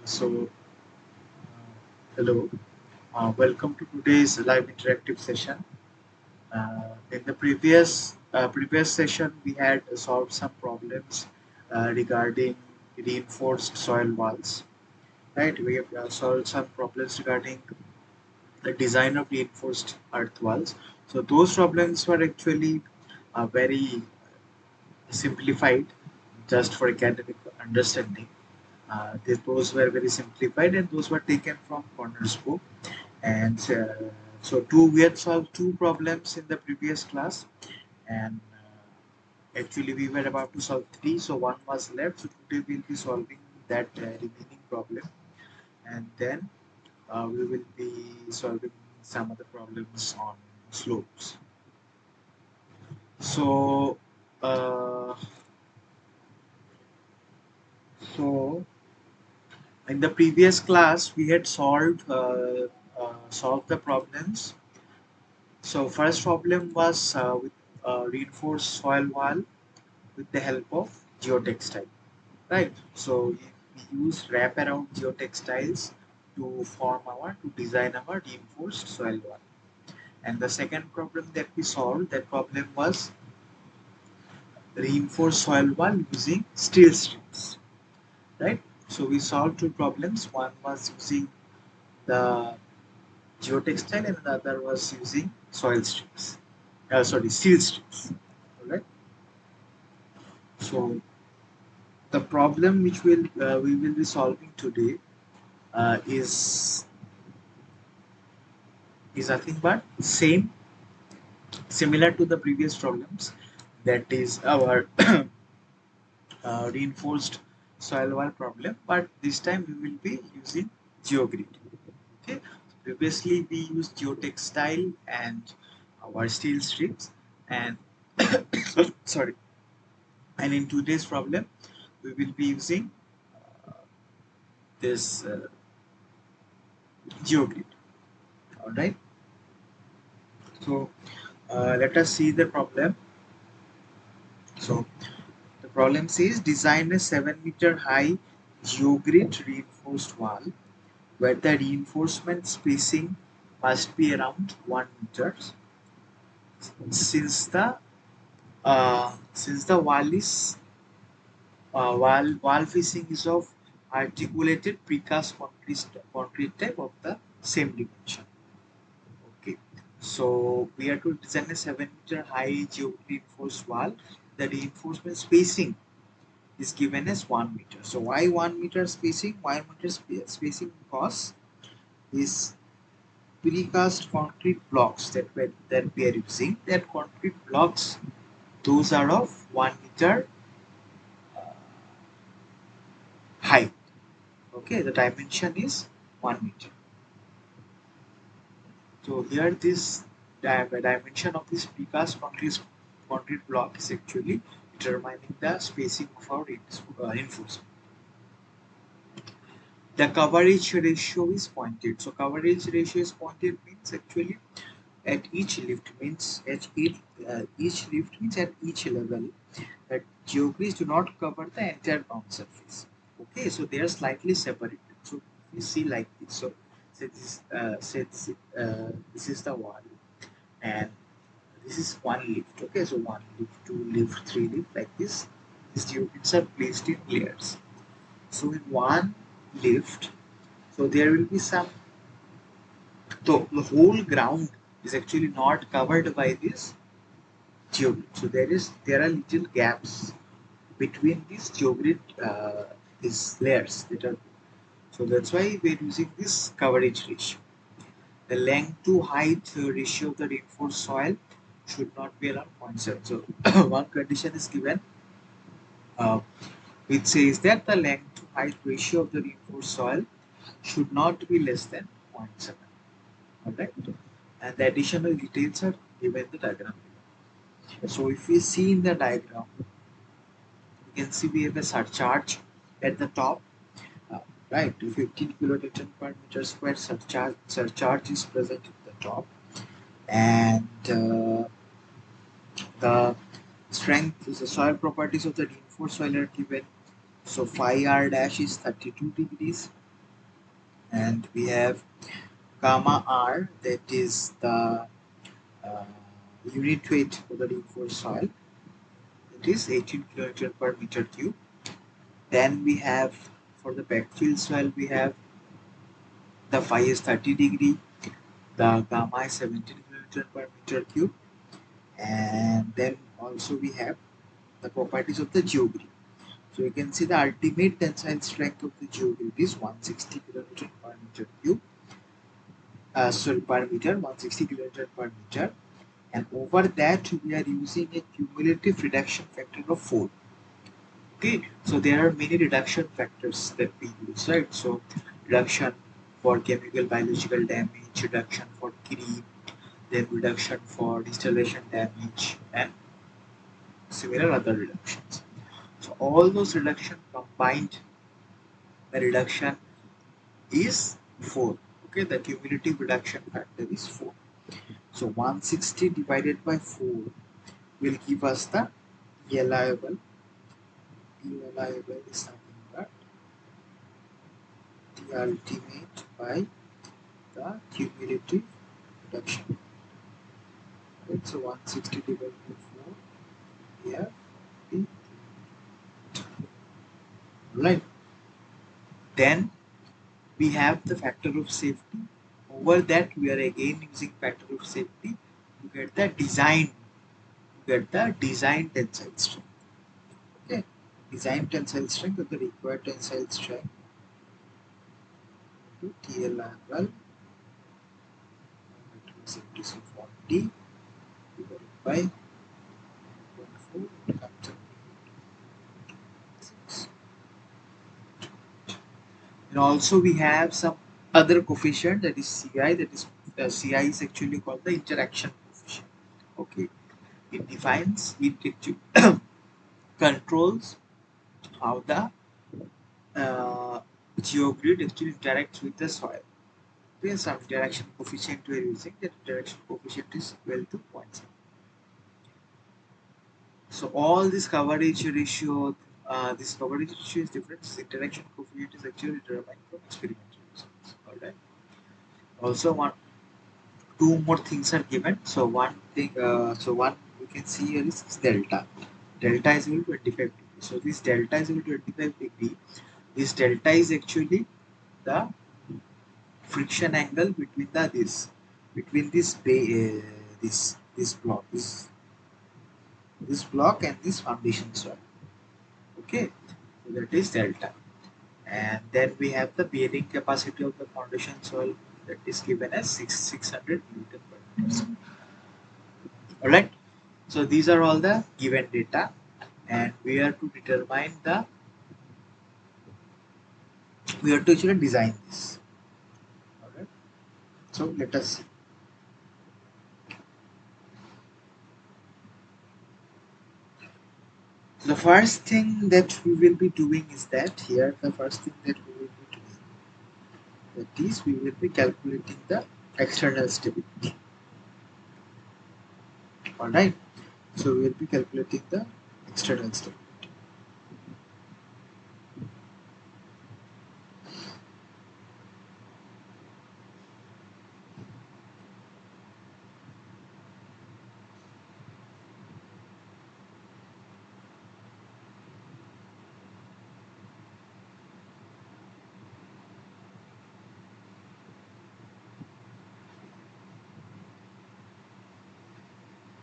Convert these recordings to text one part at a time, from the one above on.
So, hello, welcome to today's live interactive session. In the previous session, we had solved some problems regarding reinforced soil walls. Right, we have solved some problems regarding the design of reinforced earth walls. So those problems were actually very simplified, just for academic understanding. Those were very simplified, and those were taken from Corner's book. And so we had solved two problems in the previous class, and actually we were about to solve three, so one was left. So today we'll be solving that remaining problem, and then we will be solving some other problems on slopes. So uh, so in the previous class we had solved the problems. So first problem was with reinforced soil wall with the help of geotextile, right? So we use wraparound geotextiles to design our reinforced soil wall. And the second problem that we solved, that problem was reinforced soil wall using steel strips, right? So we solved two problems. One was using the geotextile, and the other was using soil strips. Steel strips. All right. So the problem which we will be solving today is nothing but similar to the previous problems. That is our reinforced soil wall problem, but this time we will be using geogrid. Okay. Previously we used geotextile and our steel strips, and sorry, and in today's problem we will be using this geogrid. All right. So let us see the problem. So the problem says design a 7-meter high geogrid reinforced wall where the reinforcement spacing must be around 1 meter since the wall facing is of articulated precast concrete type of the same dimension. Okay. So we are to design a 7-meter high reinforced wall. The reinforcement spacing is given as 1 meter. So why 1 meter spacing? 1 meter spacing because these precast concrete blocks that we are using, that concrete blocks, those are of 1 meter height. Okay, the dimension is 1 meter. So here this dimension of this precast concrete block is actually determining the spacing of our reinforcement. The coverage ratio is pointed. So coverage ratio is pointed means actually at each lift means each lift means at each level that geogrids do not cover the entire ground surface. Okay, so they are slightly separated. So you see like this. So this is the wall, and this is one lift. Okay, so one lift, two lift, three lift, like this. These geogrids are placed in layers. So in one lift, so there will be some. So the whole ground is actually not covered by this geogrid. So there are little gaps between these layers that are. So that's why we're using this coverage ratio. The length to height ratio of the reinforced soil should not be around 0.7. So one condition is given, uh, which says that the length to height ratio of the reinforced soil should not be less than 0.7. Alright, and the additional details are given in the diagram. So if we see in the diagram, you can see we have a surcharge at the top. Uh, right, 15 kilonewton per meter square surcharge is present at the top, and the strength, the soil properties of the reinforced soil are given. So phi r dash is 32 degrees, and we have gamma r, that is the uh, unit weight for the reinforced soil. It is 18 kilonewton per meter cube. Then we have, for the backfill soil, we have the phi is 30 degree, the gamma is 17 kilonewton per meter cube, and then also we have the properties of the geogrid. So you can see the ultimate tensile strength of the geogrid is 160 kilonewton per meter cube. Sorry, per meter, 160 kilonewton per meter, and over that we are using a cumulative reduction factor of 4. Okay, so there are many reduction factors that we use, right? So reduction for chemical biological damage, reduction for creep, then reduction for distillation damage, and similar other reductions. So all those reduction combined, the reduction is 4. Okay, the cumulative reduction factor is 4. So 160 divided by 4 will give us the reliable. Reliable is nothing but the ultimate by the cumulative reduction. Right, so 160 divided by 4, we have the right. Then we have the factor of safety. Over that we are again using factor of safety to get the design tensile strength. Okay, design tensile strength, or the required tensile strength, to TL angle safety, so 40 divided by 0.4, it comes up to 6. And also we have some other coefficient, that is Ci, that is Ci is actually called the interaction coefficient. Okay, it actually controls how the geogrid actually interacts with the soil. There is some interaction coefficient we are using. That interaction coefficient is equal to 0.7. So all this coverage ratio, this coverage ratio is different. This interaction coefficient is actually determined from experimental results. Alright. Also, two more things are given. So one thing, one we can see here is delta. Delta is equal to 25 degree. So this delta is equal to 25 degree. This delta is actually the friction angle between this block and this foundation soil. Okay, so that is delta. And then we have the bearing capacity of the foundation soil, that is given as 600 newton per meter. All right. So these are all the given data, and we have to actually design this. All right. So let us see. The first thing that we will be doing is that here the first thing that we will be doing, that is we will be calculating the external stability. All right. So we will be calculating the external stability.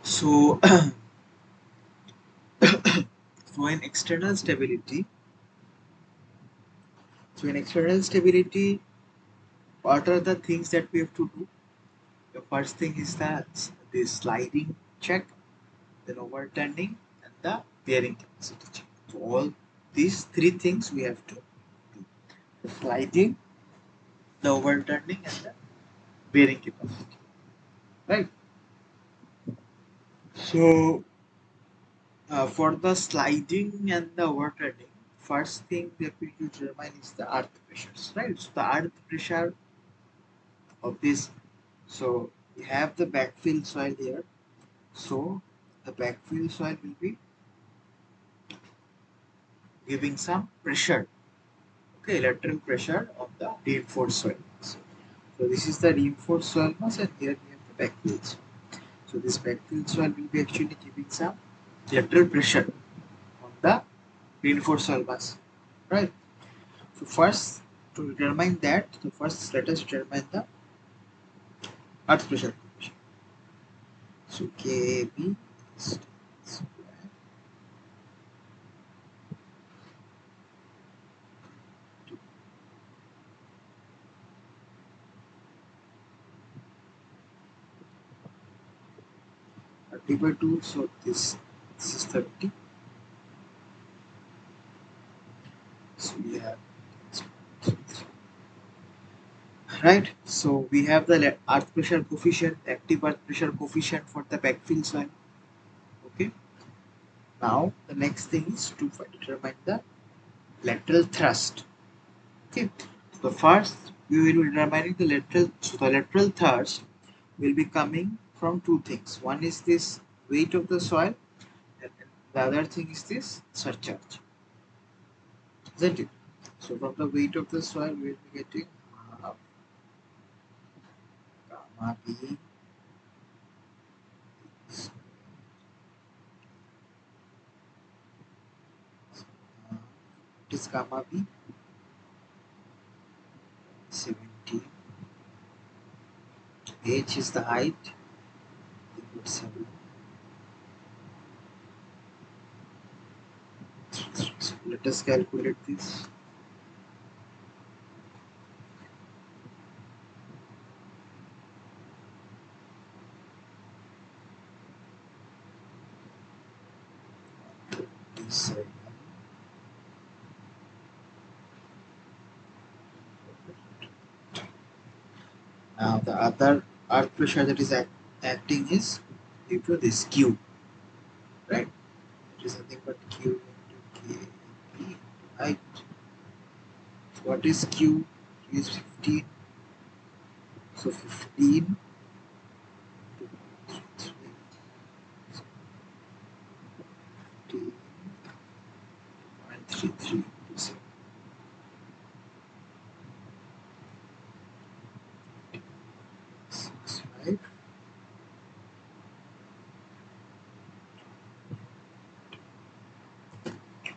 So, so in external stability, what are the things that we have to do? The first thing is the sliding check, then overturning, and the bearing capacity check. So all these three things we have to do: the sliding, the overturning, and the bearing capacity. Right. So for the sliding and the overturning, first thing that we need to determine is the earth pressures. Right. So the earth pressure of this. So we have the backfill soil here. So the backfill soil will be giving some pressure, okay, lateral pressure on the reinforced soil mass. So this is the reinforced soil mass, and here we have the backfill soil. So this backfill soil will be actually giving some lateral pressure on the reinforced soil mass, right? So first, to determine that, so first let us determine the earth pressure coefficient. So Kb is square 30 by 2, so this is 30. So we have, right, so we have the earth pressure coefficient, active earth pressure coefficient for the backfill soil. Okay, now the next thing is to determine the lateral thrust. Okay, so first we will be determining the lateral, so the lateral thrust will be coming from two things. One is this weight of the soil, and the other thing is this surcharge, isn't it? So from the weight of the soil we will be getting half gamma b, it is gamma b 17, h is the height, 7. So let us calculate this. Seven. Now the other earth pressure that is acting is due to this Q, right? It is nothing but Q into K into height. So what is Q? Q is 15. So 15 to 15.33 to 7.65.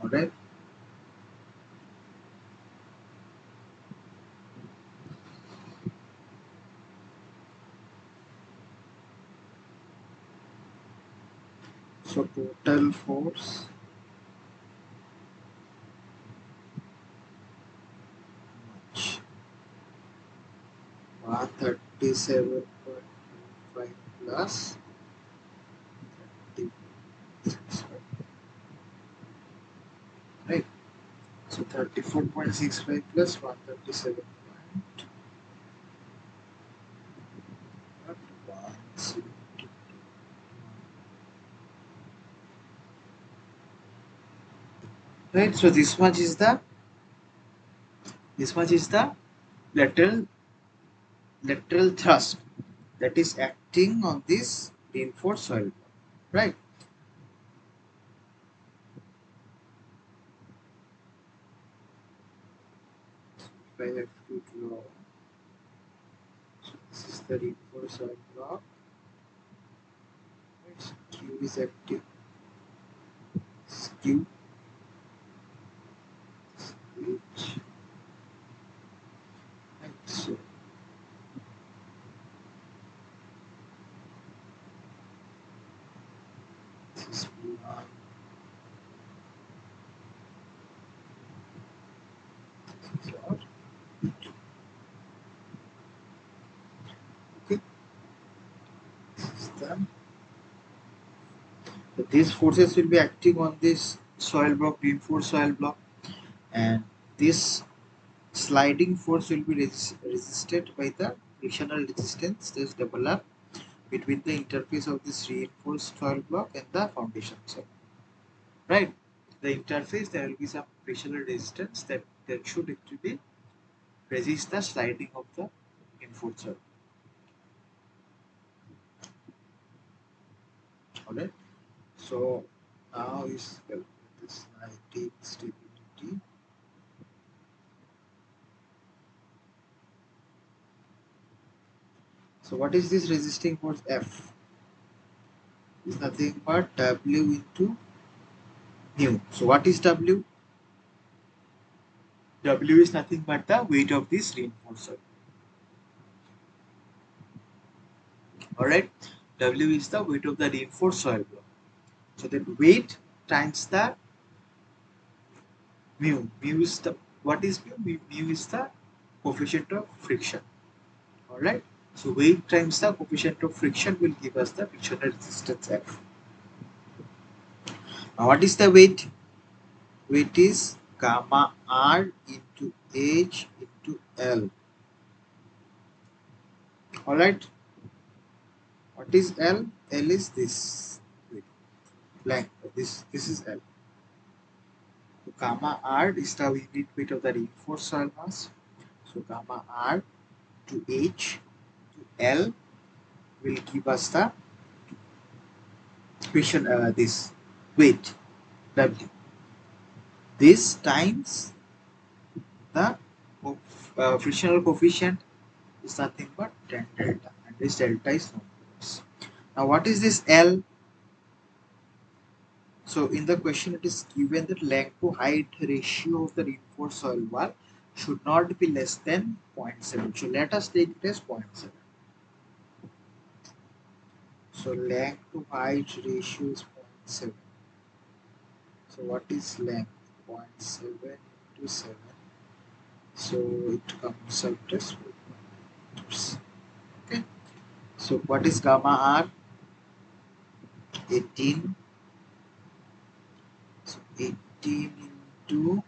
Alright. So total force much 137.25 plus 30, right? So 34.65 plus 137. Right, so this much is the lateral thrust that is acting on this reinforced soil block, right? If I have to draw, so this is the reinforced soil block, right? Q is active, this Q, H, right? So this is P1, this is R, okay? This is the, so these forces will be acting on this soil block, reinforced soil block, and this sliding force will be resisted by the frictional resistance that is developed between the interface of this reinforced soil block and the foundation soil. Right? The interface, there will be some frictional resistance that should actually resist the sliding of the reinforced soil. Alright. So now is this sliding stability. T. So what is this resisting force F? Is nothing but W into mu. So what is W? W is nothing but the weight of this reinforcer. Alright, W is the weight of the reinforced soil block. So then weight times the mu. Mu is the, what is mu? Mu is the coefficient of friction. Alright, so weight times the coefficient of friction will give us the frictional resistance F. Now what is the weight? Weight is gamma R into H into L. Alright, what is L? L is this length. This is L. So gamma R is the unit weight of the reinforced soil mass. So gamma R to H to L will give us the friction, this weight W. This times the frictional coefficient is nothing but tan delta, and this delta is known to us. Now what is this L? So in the question it is given that length to height ratio of the reinforced soil wall should not be less than 0.7. So let us take it as 0.7. So length to height ratio is 0.7. So what is length? 0.7 into 7. So it comes out as 4 meters. Okay. So what is gamma R? 18. So 18 into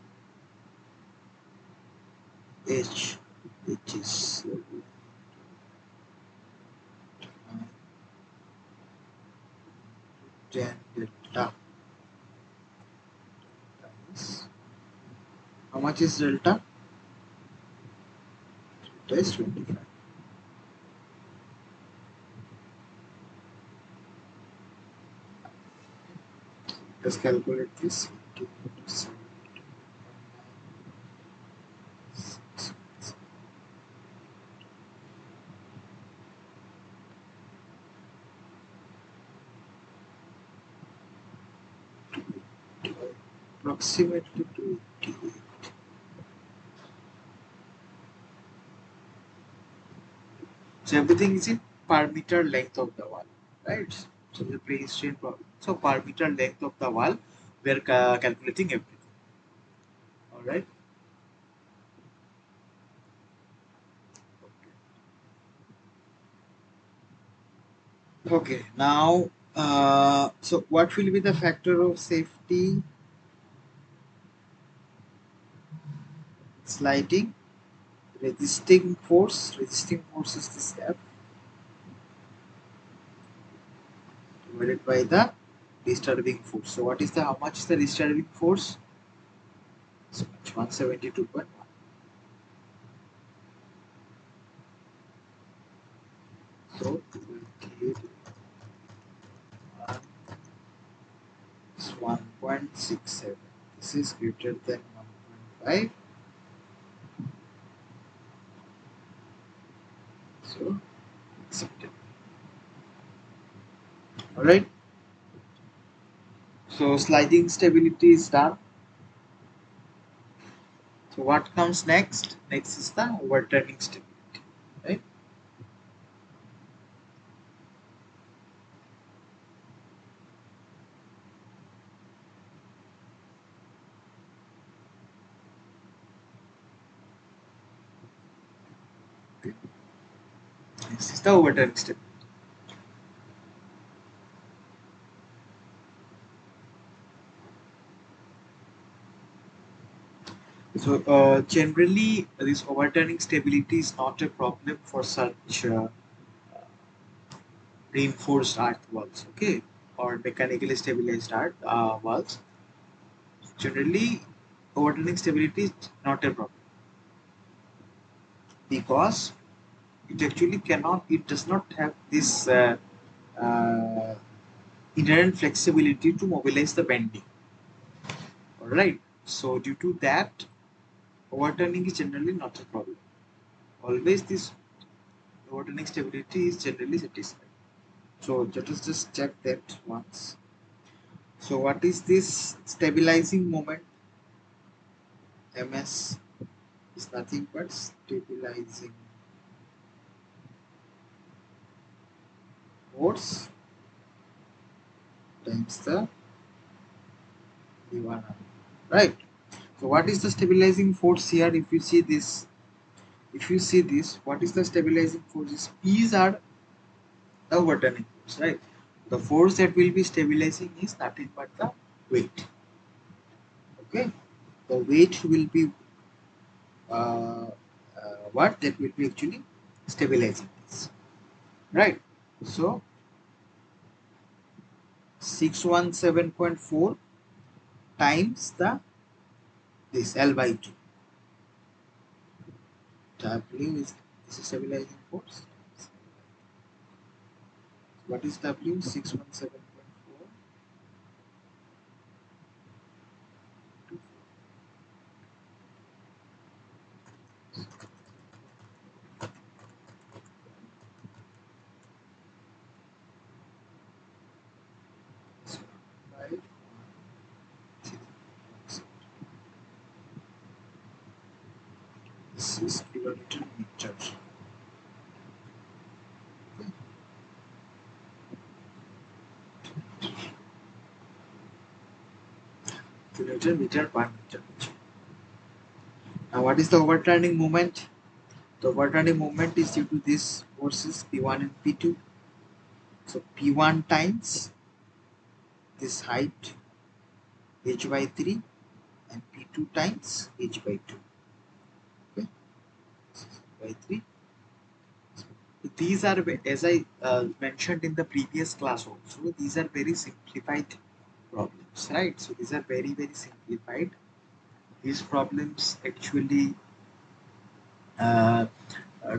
H, which is 10 delta. How much is delta? Delta is 25. Let's calculate this. 18 into 7. Approximately 28. So everything is in per meter length of the wall, right? So the pre-strain problem. So per meter length of the wall, we are calculating everything. All right. Okay. Now, so what will be the factor of safety? Sliding, resisting force. Resisting force is this F divided by the disturbing force. So what is the, how much is the disturbing force? So much, 172.1. So we will get 1.67. This is greater than 1.5. So accepted. Alright. So sliding stability is done. So what comes next? Next is the overturning stability. Right? Next is the overturning stability. So generally, this overturning stability is not a problem for such reinforced earth walls, okay, or mechanically stabilized earth walls. Generally, overturning stability is not a problem because it actually cannot. It does not have this inherent flexibility to mobilize the bending. All right. So due to that, overturning is generally not a problem. Always this overturning stability is generally satisfied. So let us just check that once. So what is this stabilizing moment? MS is nothing but stabilizing force times the V1, right? So what is the stabilizing force here? If you see this, what is the stabilizing force? Is P's are the overturning force, right? The force that will be stabilizing is nothing but the weight. Okay, the weight will be uh, what that will be actually stabilizing this, right? So 617.4 times the this L by 2. W is this is stabilizing force. What is W? 617.4. This is kilometer meter. Kilometer meter per meter. Now, what is the overturning moment? The overturning moment is due to this forces P1 and P2. So P1 times this height h by 3 and P2 times h by 2. Okay, by 3. These are, as I mentioned in the previous class also, these are very simplified problems, right? So these are very simplified. These problems actually uh,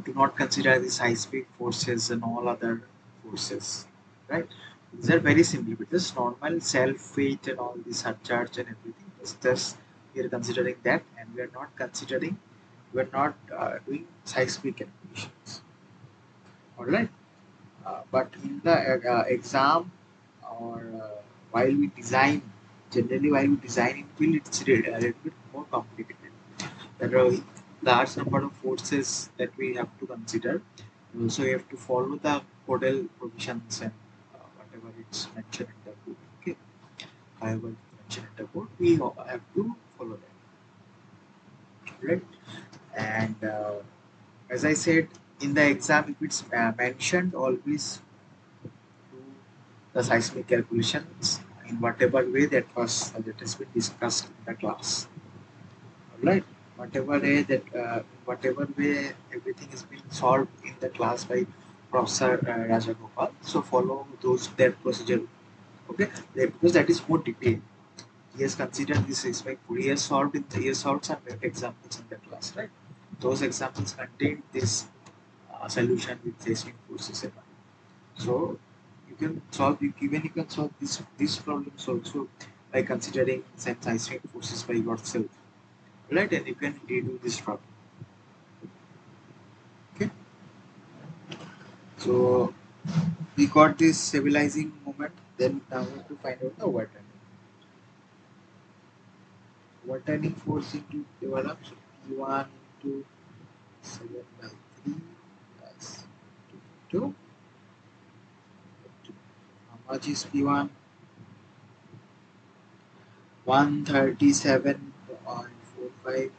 do not consider the seismic forces and all other forces, right? These are very simple, but just normal self weight and all the surcharge and everything. Just we are considering that, and we are not considering, we are not doing seismic calculations. All right. But in the exam or while we design, generally while we design in field, it's a little bit more complicated. There are large number of forces that we have to consider. Also, we have to follow the codal provisions and whatever it's mentioned in the code. Okay, however it's mentioned in the code, we have to follow that, right? And as I said in the exam, if it's mentioned, always do the seismic calculations in whatever way that has been discussed in the class. Right? Whatever way everything is being solved in the class by Professor Rajagopal. So follow those that procedure. Okay, because that is more detailed. He has considered this aspect. He has solved some examples in the class, right? Those examples contain this solution with seismic forces and all. So you can solve even you can solve these problems also by considering some seismic forces by yourself, right? And you can redo this problem. Okay. So we got this stabilizing moment. Then now we have to find out the overturning force into develop. So P1 into 7 by 3 plus 2. How much is P1? 137.45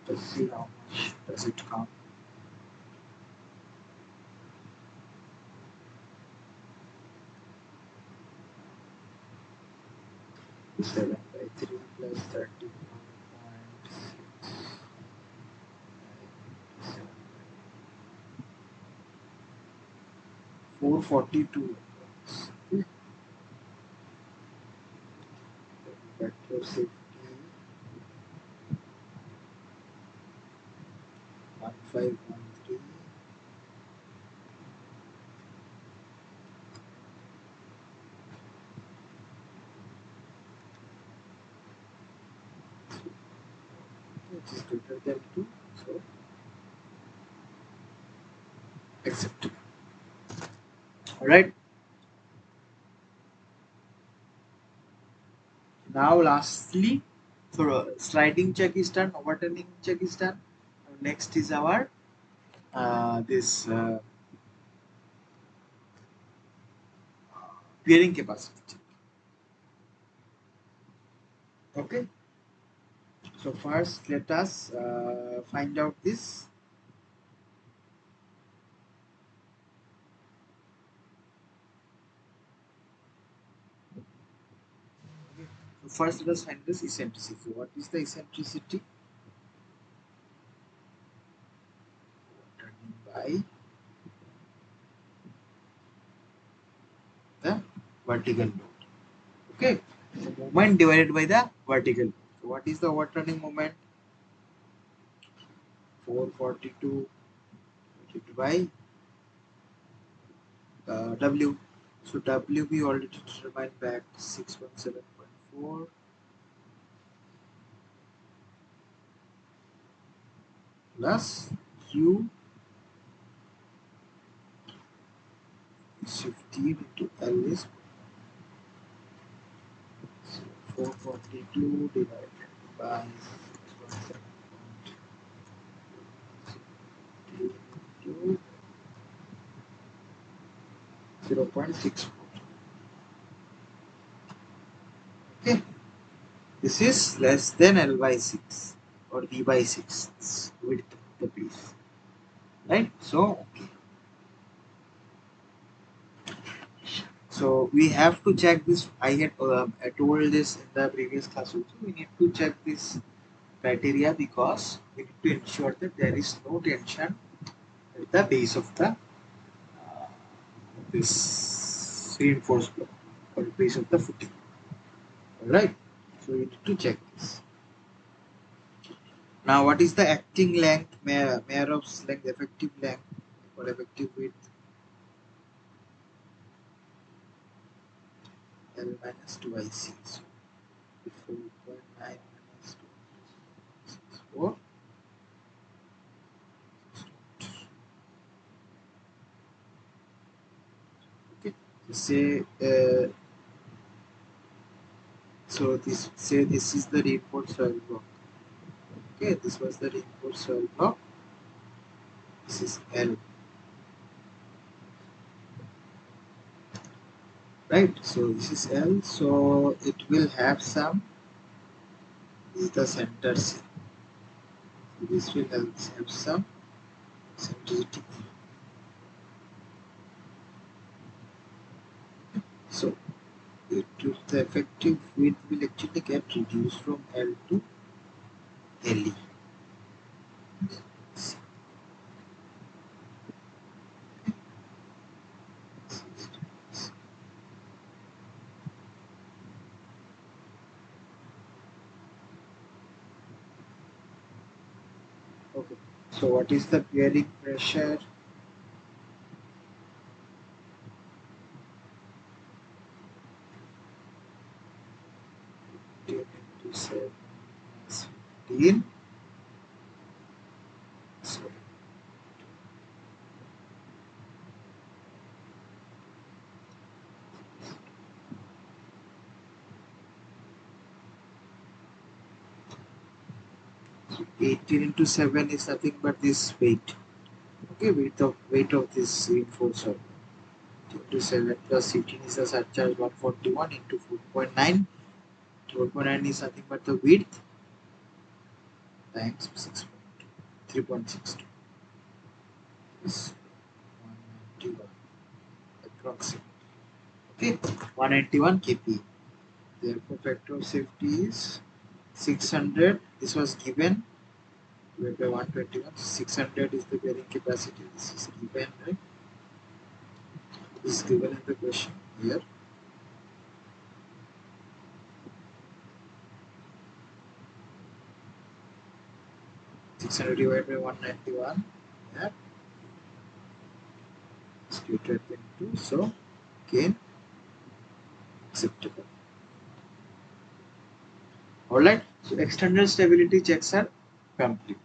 Let's see how much does it come. 7 by 3 plus 442. Vector safety 1513. Which is greater than 2, so accept. Alright, now lastly, for sliding check is done, overturning check is done. Next is our this bearing capacity. Okay, so first let us find out this. Okay. So first let us find this eccentricity. So what is the eccentricity? Turning by the vertical load. Okay, so moment divided by the vertical load. So what is the overturning moment? 442 divided by W. So W we already determined back 617.4 plus Q is 15 into L is 442 divided by 617.4 into 0.64. Okay, this is less than L by 6 or V by 6 width of the piece, right? So okay. So we have to check this. I told this in the previous class also. We need to check this criteria because we need to ensure that there is no tension at the base of the this reinforced block or base of the footing. Alright. So we need to check this. Now what is the acting length, Mayer's length, effective length or effective width? L minus 2IC. So 4.9 minus 2.64. Okay. Say so this is the reinforced soil block. Okay, this was the reinforced soil block. This is L, right? So this is L. So it will have some. This is the center C. So this will have some centricity. So the effective width will actually get reduced from L to LE. Okay. So what is the bearing pressure? Into 7 minus 15. So 18 into 7 is nothing but this weight. Okay, weight of this reinforcer. Into 7 plus 18 is the surcharge 141 into 4.9. 4.9 is nothing but the width times 3.62 is 191 approximately. Okay, 191 kp. Therefore, factor of safety is 600. This was given divided by 121. 600 is the bearing capacity. This is given, right? This is given in the question here. 600 divided by 191. Yeah, it's greater than 2, so again acceptable. Alright, so external stability checks are complete.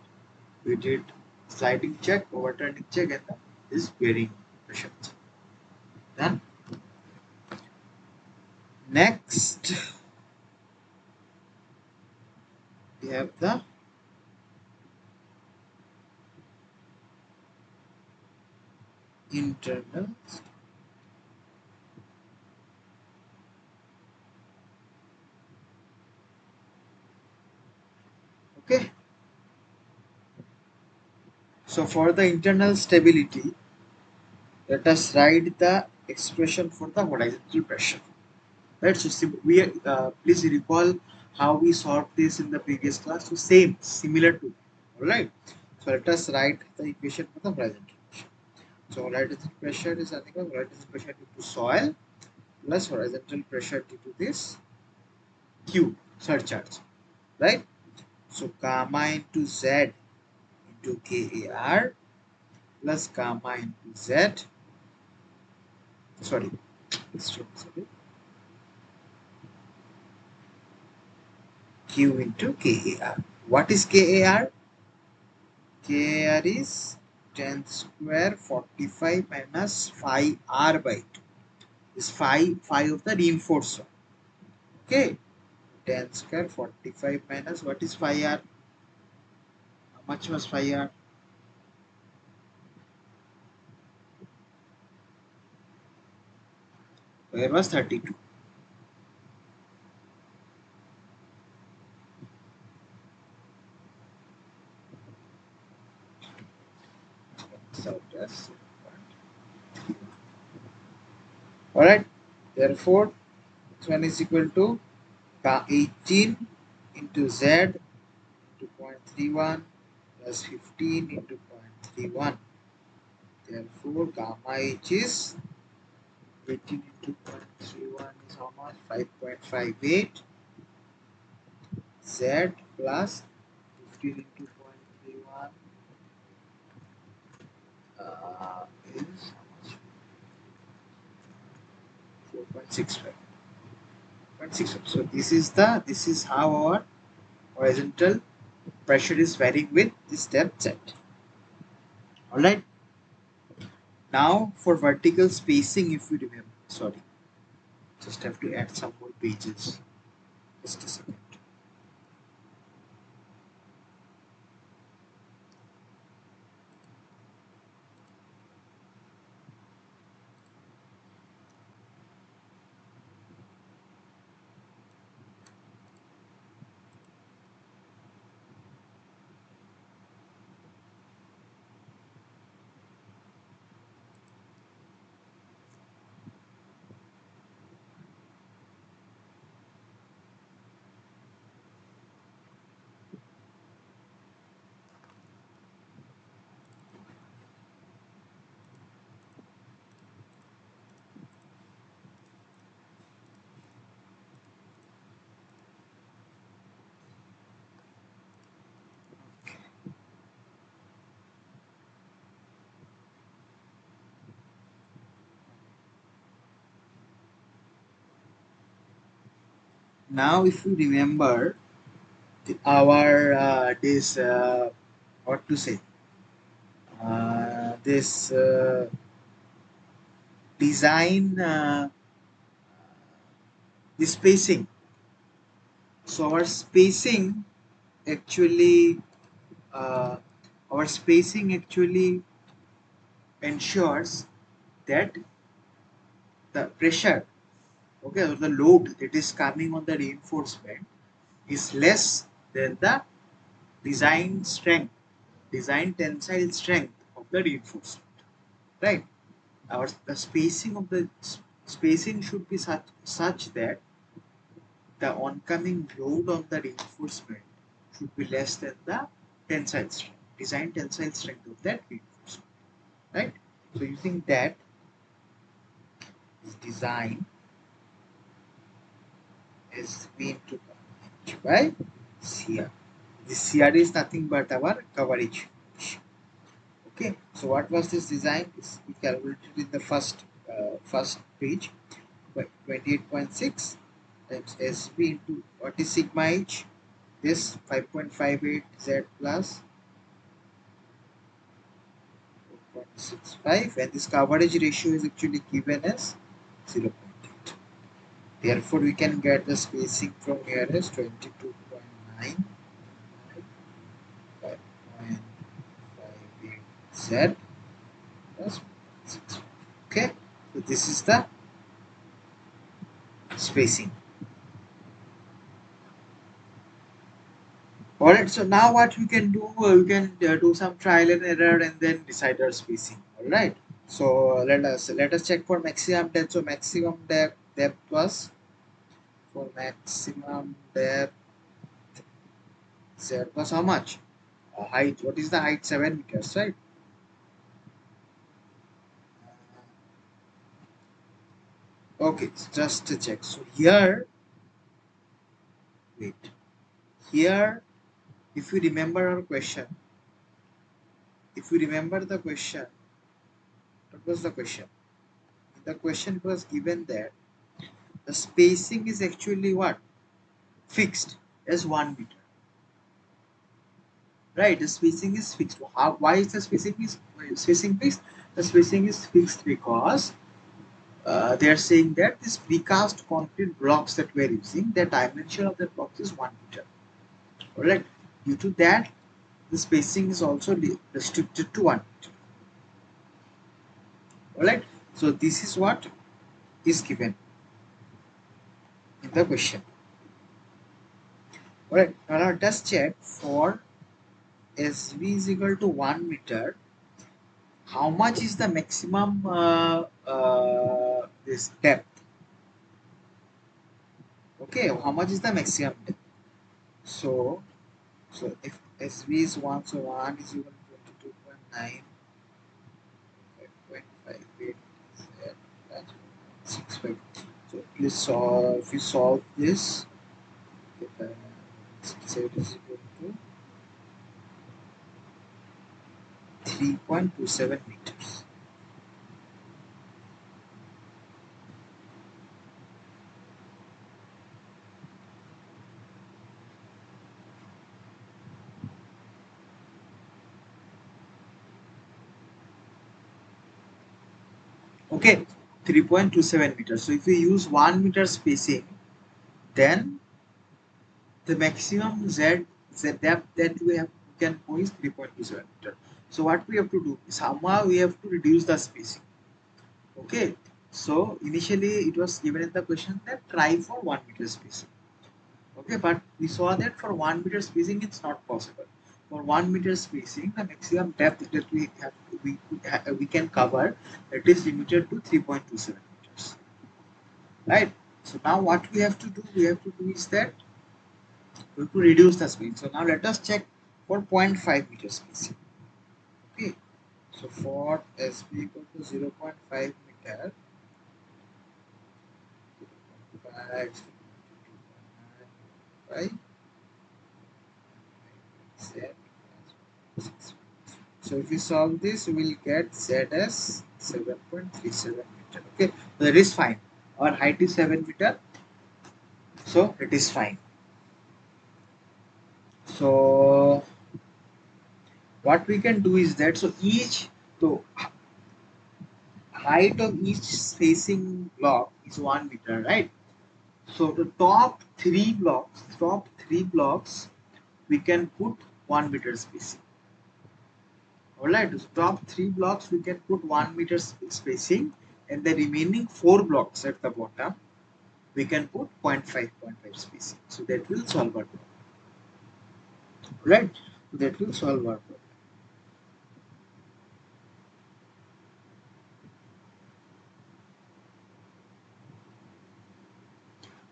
We did sliding check, overturning check, and this bearing pressure check. Then next we have the internal. Okay, so for the internal stability, let us write the expression for the horizontal pressure. Right, so we please recall how we solved this in the previous class. So same, similar to. All right. So let us write the equation for the horizontal pressure. So horizontal pressure is nothing but horizontal pressure due to soil plus horizontal pressure due to this Q surcharge. Right. So gamma into Z into KAR plus gamma into Z. Sorry. Sorry. Q into KAR. What is KAR? KAR is 10 square 45 minus 5R by 2. Is 5 of the reinforced one. Okay. 10 square 45 minus what is 5R? How much was 5R? Where was 32? So just alright. Therefore, this one is equal to 18 into Z into 0.31 plus 15 into 0.31. Therefore, gamma H is 18 into 0.31 is how much? 5.58 Z plus 15 into 0.31 is how much? 4.65. So this is how our horizontal pressure is varying with this depth Z. Alright. Now for vertical spacing, if you remember, sorry, just have to add some more pages. Just a second. Now, if you remember our this what to say this design the spacing. So actually uh, our spacing actually ensures that the pressure, okay, or the load that is coming on the reinforcement is less than the design strength, design tensile strength of the reinforcement, right? Our the spacing of the spacing should be such that the oncoming load of the reinforcement should be less than the tensile strength, design tensile strength of that reinforcement, right? So using that, this design is V into H by CR. This CR is nothing but our coverage. Okay, so what was this design? We calculated in the first page, 28.6 times SB into what is sigma h? This 5.58 Z plus 4.65, and this coverage ratio is actually given as 0.8. Therefore, we can get the spacing from here as 22.9 5.58 Z plus 6. Okay, so this is the spacing. Alright, so now what we can do, we can do some trial and error and then decide our spacing. Alright, so let us check for maximum depth. So maximum depth was, for maximum depth Z was how much? Height. What is the height? 7 meters, right? Okay, so just to check. So here, wait. Here, if you remember our question, if you remember the question, what was the question? The question was given that the spacing is actually what? Fixed as 1 meter. Right? The spacing is fixed. Why is the spacing fixed? The spacing is fixed because they are saying that this precast concrete blocks that we are using, the dimension of the blocks is 1 meter. Alright. Due to that, the spacing is also restricted to 1 meter. Alright. So this is what is given in the question. Alright. Now let us check for SV is equal to 1 meter. How much is the maximum this depth? Okay, how much is the maximum depth? So if SV is 1, so 1 is equal to 22.9, 5.58 that's 65. So please solve, if you solve this, uh, say it is equal to 3.27 meters. Okay, 3.27 meters. So if we use 1 meter spacing, then the maximum z depth that we can go is 3.27 meter. So what we have to do is somehow we have to reduce the spacing. Okay, so initially it was given in the question that try for 1 meter spacing. Okay, but we saw that for 1 meter spacing it's not possible. For 1 meter spacing, the maximum depth that we have we can cover, it is limited to 3.27 meters. Right. So now what we have to do, is that we have to reduce the spacing. So now let us check for 0.5 meter spacing. Okay. So for SB equal to 0.5 meter, 5, 5, Z. So if we solve this, we will get Z as 7.37 meter. Okay, so that is fine. Our height is 7 meter, so it is fine. So what we can do is that, so so height of each spacing block is 1 meter, right? So the top three blocks, we can put 1 meter spacing. Alright, so top three blocks we can put 1 meter spacing, and the remaining four blocks at the bottom we can put 0.5 spacing. So that will solve our problem. Right? That will solve our problem.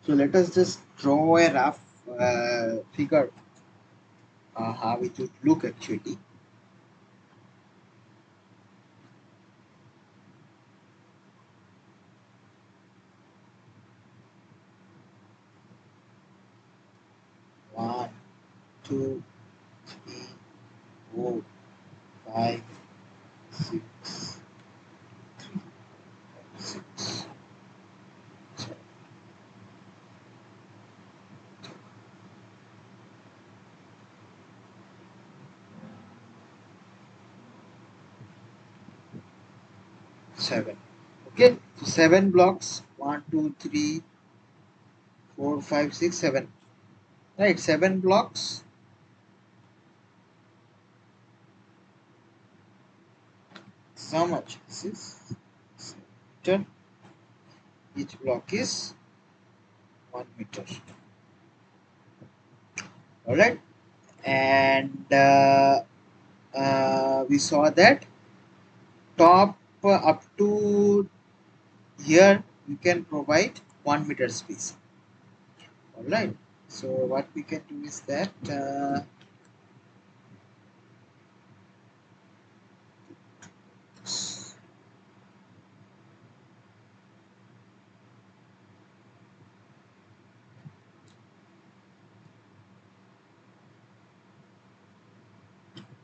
So let us just draw a rough figure how it would look actually. One, two, three, four, 5, 7. Okay, so 7 blocks, 1, 2, 3, 4, 5, 6, 7. Right, 7 blocks. So much? This is meter. Each block is 1 meter. Alright, and we saw that top up to here you can provide 1 meter space. Alright, so what we can do is that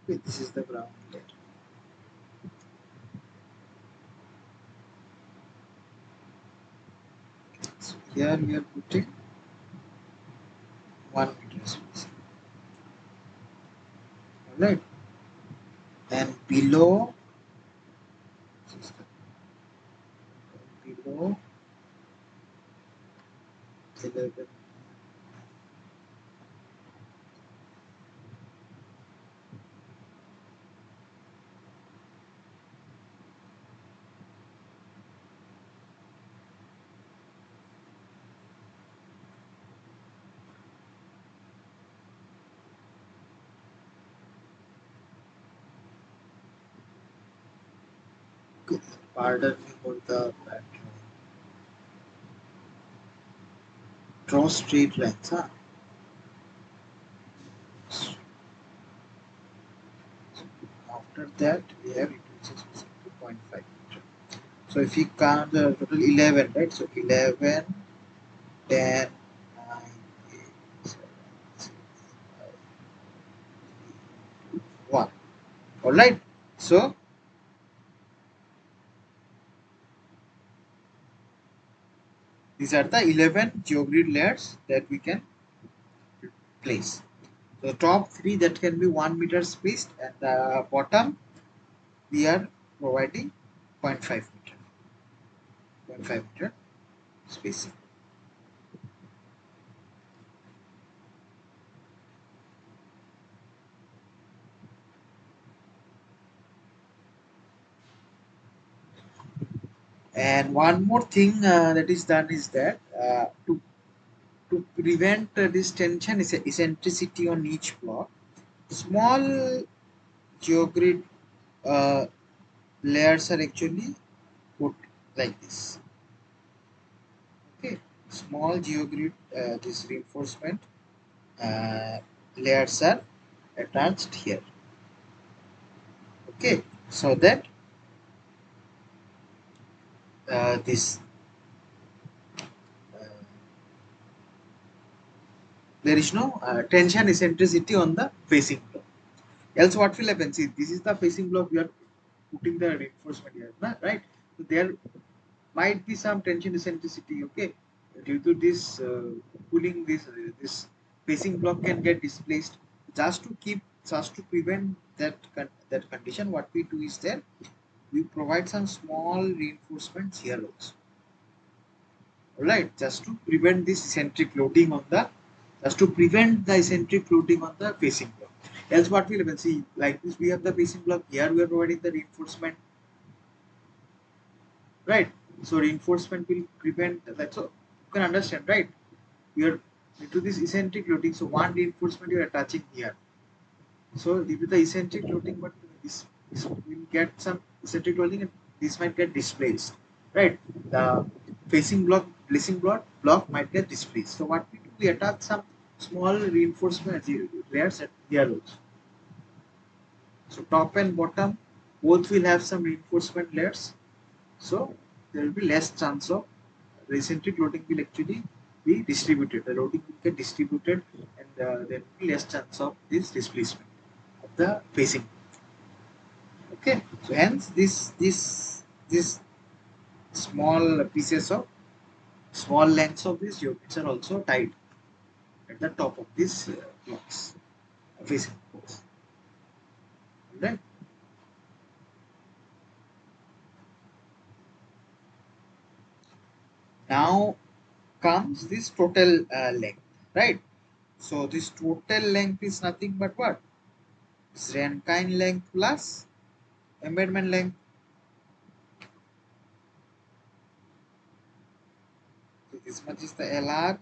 wait, this is the ground layer. So here we are putting 1 meter space. Alright, and below below 11. Pardon me for the background. Draw straight lines. Huh? After that, we have reduces to 2.5 meter. So if you count the total 11, right? So 11, 10, 9, 8, 7, 6, 5, 1. Alright. So these are the 11 geogrid layers that we can place. So the top 3 that can be 1 meter spaced, and the bottom we are providing 0.5 meter. 0.5 meter spacing. And one more thing that is done is that to prevent this tension is eccentricity on each block, small geogrid uh, layers are actually put like this. Okay, small geogrid this reinforcement uh, layers are attached here. Okay, so that this uh, there is no tension eccentricity on the facing block. Else, what will happen? See, this is the facing block. We are putting the reinforcement here, right? So there might be some tension eccentricity. Okay, due to this pulling, this facing block can get displaced. Just to prevent that condition, what we do is that we provide some small reinforcements here also. Alright, just to prevent this eccentric loading on the just to prevent the eccentric loading on the facing block. Else what will happen? See, like this we have the facing block, here we are providing the reinforcement, right? So reinforcement will prevent that. So you can understand, right? We are due to this eccentric loading, so one reinforcement you are attaching here. So due to the eccentric loading, but this will get some eccentric loading and this might get displaced, right? The facing block, placing block might get displaced. So what we do, we attach some small reinforcement layers at here also. So top and bottom both will have some reinforcement layers. So there will be less chance of the eccentric loading will actually be distributed. The loading will get distributed, and there will be less chance of this displacement of the facing. Okay, so hence this small pieces of small lengths of these units are also tied at the top of these blocks, facing blocks. Right? Now comes this total length, right? So this total length is nothing but what? It's Rankine length plus embedment length. So this much is the LR,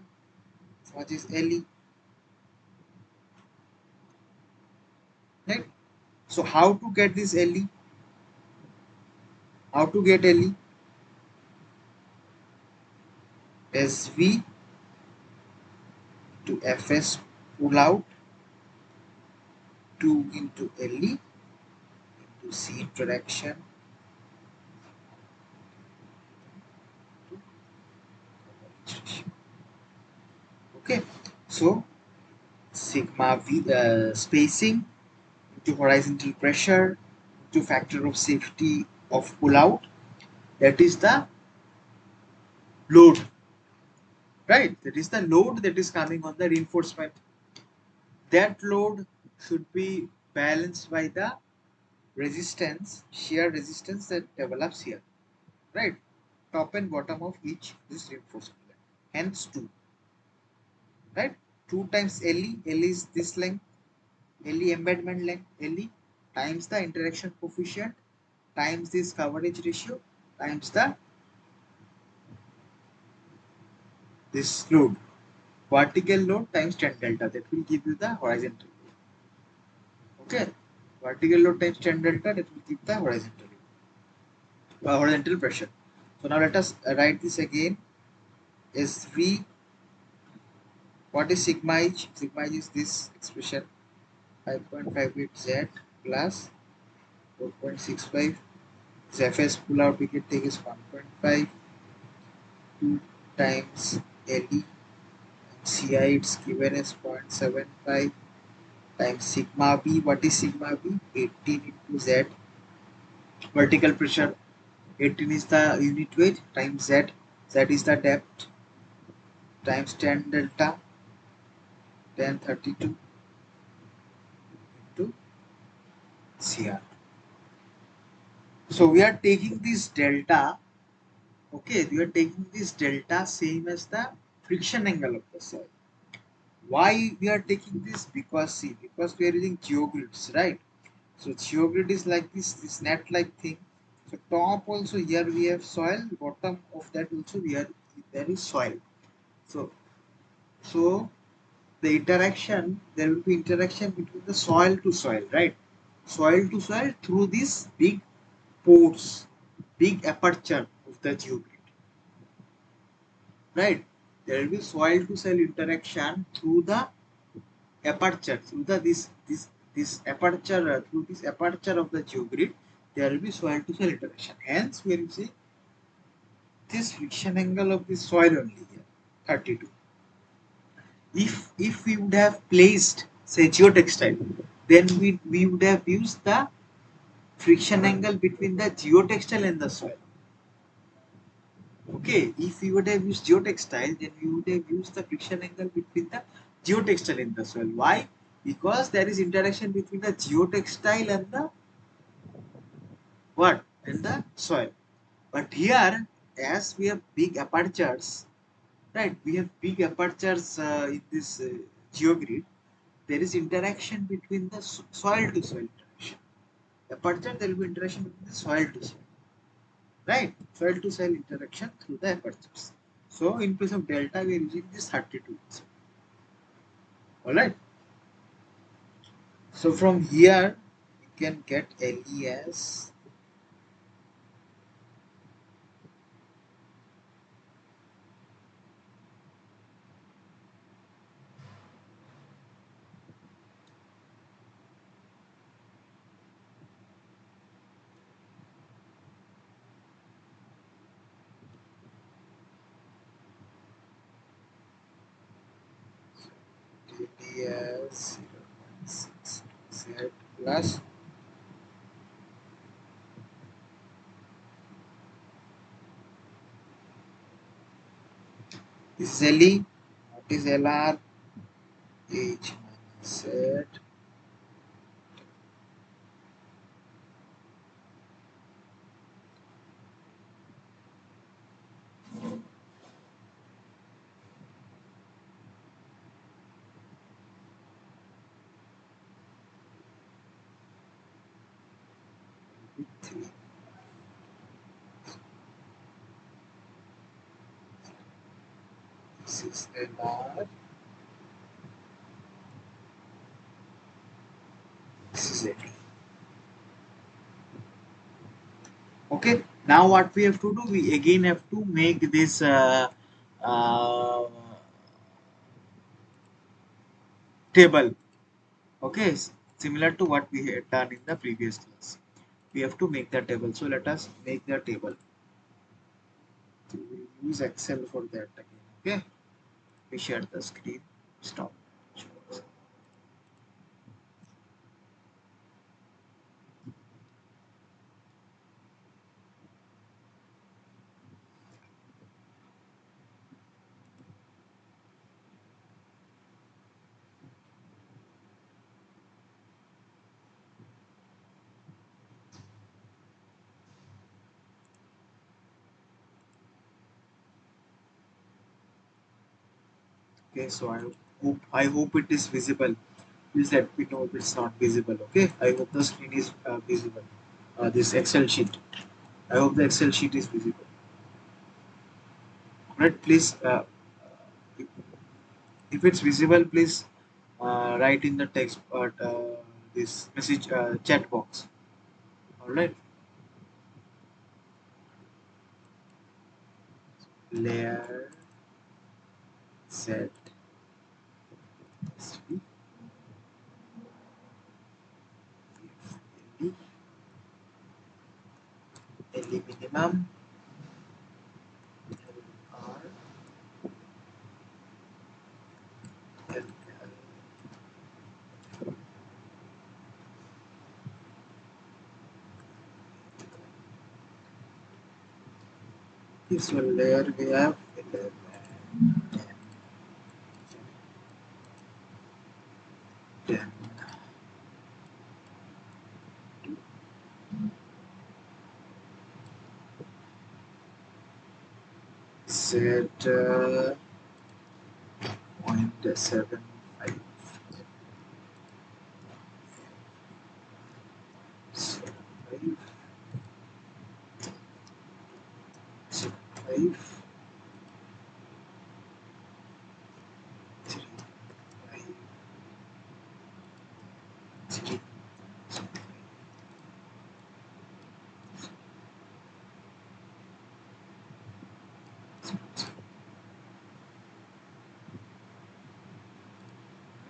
this much is LE, right? So how to get this LE? How to get LE? SV to FS pull out 2 into LE into C interaction to coverage ratio. Okay, so sigma V spacing into horizontal pressure into factor of safety of pull out, that is the load, right? That is the load that is coming on the reinforcement. That load should be balanced by the resistance, shear resistance that develops here, right? Top and bottom of each this reinforcement. Hence 2, right? 2 times LE, LE is this length, LE embedment length, LE times the interaction coefficient times this coverage ratio times the this load, vertical load times tan delta, that will give you the horizontal load. Okay, vertical load times tan delta, that will give the horizontal pressure. So now let us write this again. SV, what is sigma h? Sigma h is this expression 5.58 z plus 4.65. This Fs pull out we can take is 1.5, 2 times Le. Ci it's given as 0.75 times sigma b. What is sigma b? 18 into z. Vertical pressure 18 is the unit weight times z. Z is the depth times tan delta, tan 32 into Cr. So we are taking this delta. Okay, we are taking this delta same as the friction angle of the soil. Why we are taking this? Because see, because we are using geogrids, right? So geogrid is like this net like thing. So top also here we have soil, bottom of that also we are there is soil. So so the interaction, there will be interaction between the soil to soil, right? Soil to soil through these big pores, big aperture of the geogrid, right? There will be soil to soil interaction through the aperture, through the this aperture, through this aperture of the geogrid. There will be soil to soil interaction. Hence, we will see this friction angle of the soil only here, 32. If we would have placed say geotextile, then we would have used the friction angle between the geotextile and the soil. Okay, if we would have used geotextile, then we would have used the friction angle between the geotextile and the soil. Why? Because there is interaction between the geotextile and the what? And the soil. But here, as we have big apertures, right? We have big apertures in this geogrid. There is interaction between the soil to soil interaction. Aperture, there will be interaction between the soil to soil, right? Soil to soil interaction through the apertures. So in place of delta, we are using this 32. All right. So from here, we can get Le as Le as 0.6 z plus this is Le. What is Lr? H minus z. This is LR. This is it. Okay. Now what we have to do? We again have to make this uh, table. Okay. Similar to what we had done in the previous class. We have to make the table. So let us make the table. So we use Excel for that again. Okay. We share the screen. Stop. Okay. So I hope it is visible. Please let me know if it's not visible. Okay. I hope the screen is visible. This Excel sheet. I hope the Excel sheet is visible. Right. Please. If, if it's visible, please write in the text this message chat box. All right. Layer set SV, LE minimum, LR, LL. This one layer we have 11, 10, set 0.75, 5, 5, 3, 5, 3.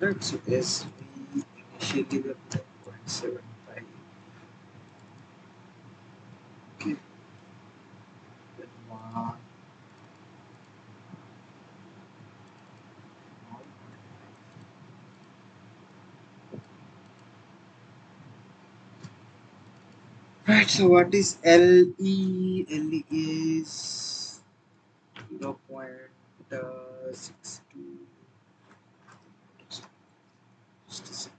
Right, so SV initially we have 0.75. Okay, then 1, right, so what is LE? LE is 0.62. Just a second.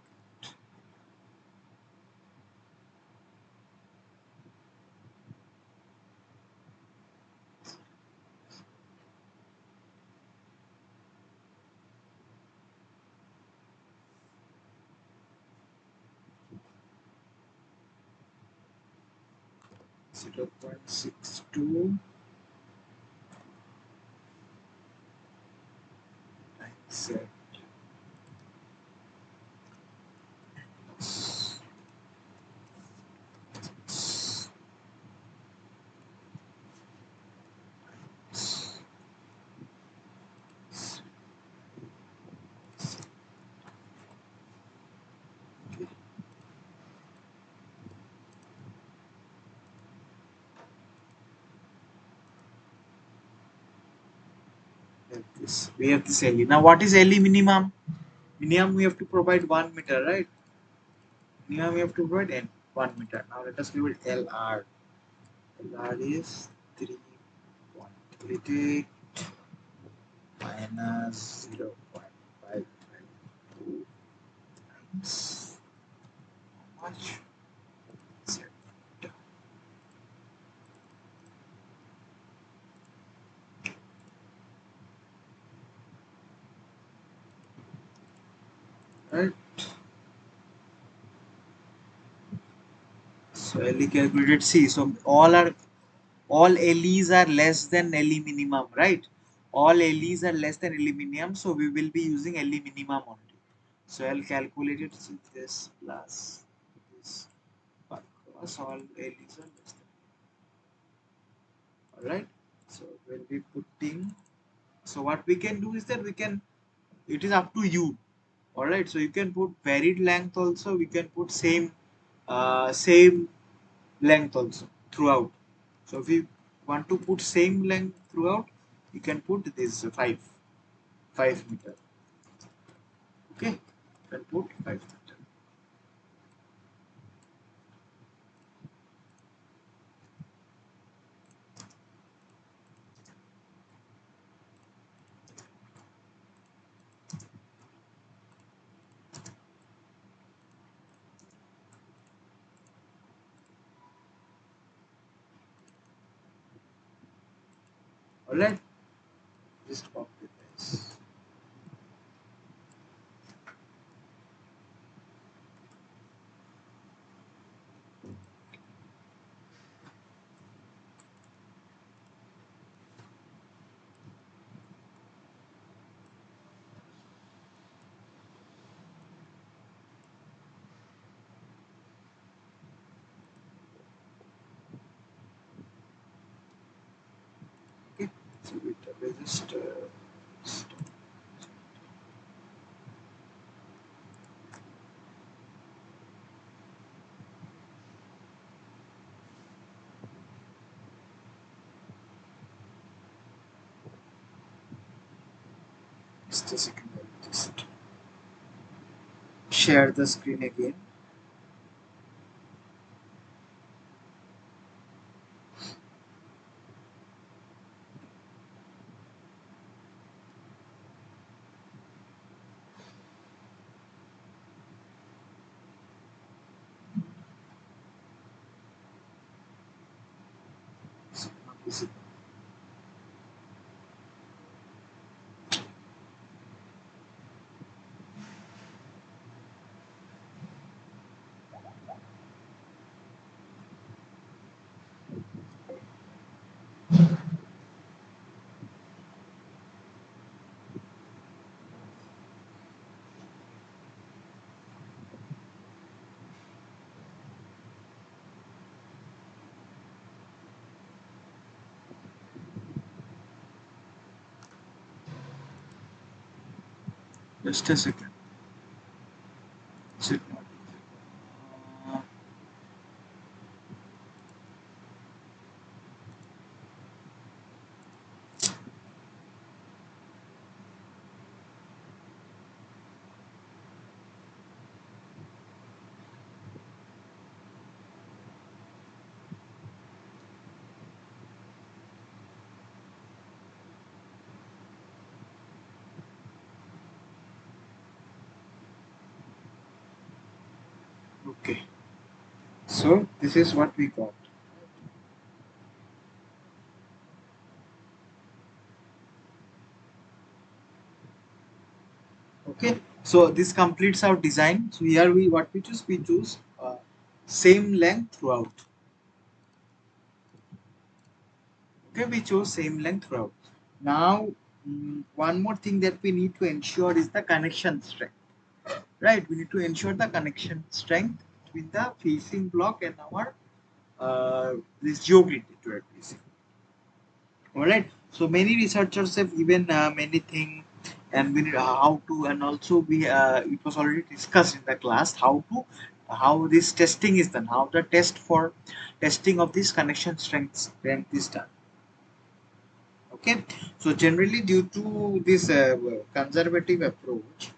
0.62 times this. We have this LE. Now, what is LE minimum? Minimum we have to provide 1 meter, right? Minimum we have to provide 1 meter. Now, let us give it LR. LR is 3.88 minus 0.552 times how much? Z. Right? So So LE calculated C. So all LEs are less than LE minimum, right? All LEs are less than LE minimum, so we will be using LE minimum only. So I'll calculate it with this plus this across all LEs are less than. Alright. So when we putting, so what we can do is that we can, it is up to you. Alright, so you can put varied length also, we can put same length also throughout. So if you want to put same length throughout, you can put this 5 meter. Okay, you can put 5 meter. Alright, just copy this. Okay, so we just a second. I'll just share the screen again. So now this is just a second. Is it not? Uh, okay, so this is what we got. Okay, so this completes our design. So here we choose same length throughout. Okay, we chose same length throughout. Now one more thing that we need to ensure is the connection strength, right? We need to ensure the connection strength between the facing block and our this geogrid that we are using. All right, so many researchers have given many things, and we how to, and also we it was already discussed in the class how this testing is done, how the test for testing of this connection strength is done. Okay, so generally due to this conservative approach,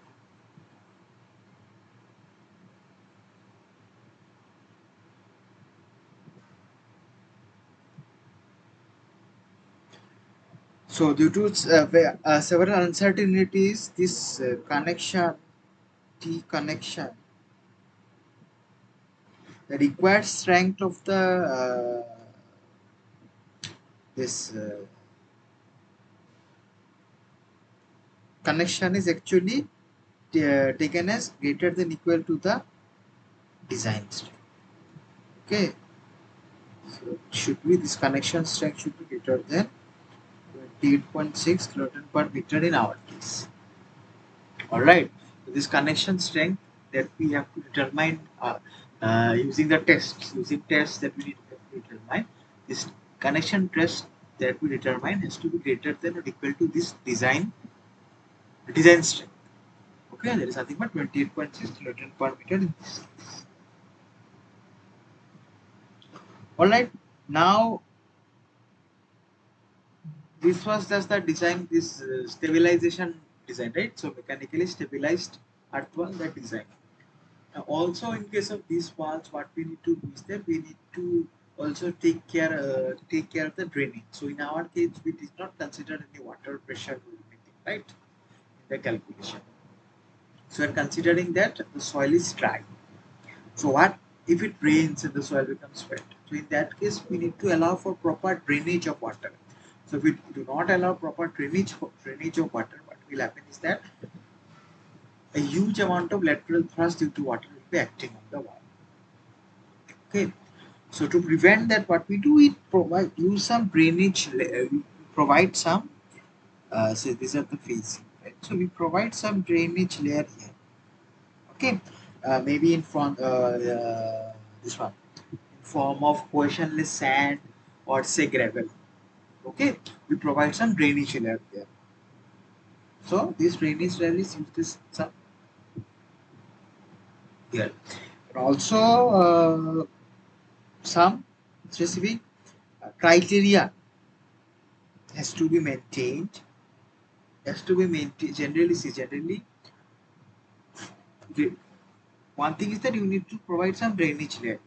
so due to several uncertainties, this connection T connection, the required strength of the this connection is actually taken as greater than equal to the design strength. Okay, So should be this connection strength should be greater than 28.6 kilonewton per meter in our case. Alright, so this connection strength that we have to determine using the tests that we need to determine. This connection test that we determine has to be greater than or equal to this design strength. Okay, there is nothing but 28.6 kilonewton per meter in this. Alright, now this was just the design, this stabilization design, right? So mechanically stabilized earth wall, that design. Now also in case of these walls, what we need to do is that we need to also take care of the drainage. So in our case, we did not consider any water pressure or anything, right? In the calculation. So we're considering that the soil is dry. So what if it rains and the soil becomes wet? So in that case, we need to allow for proper drainage of water. So if we do not allow proper drainage of water, what will happen is that a huge amount of lateral thrust due to water will be acting on the wall. Okay. So to prevent that, what we do is use some drainage. We provide some. So these are the facing, right? So we provide some drainage layer here. Okay. Maybe in front this one in form of questionless sand or say gravel. Okay. We provide some drainage layer there. So this drainage layer is used as some here. And also some specific criteria has to be maintained. Generally, the- one thing is that you need to provide some drainage layer.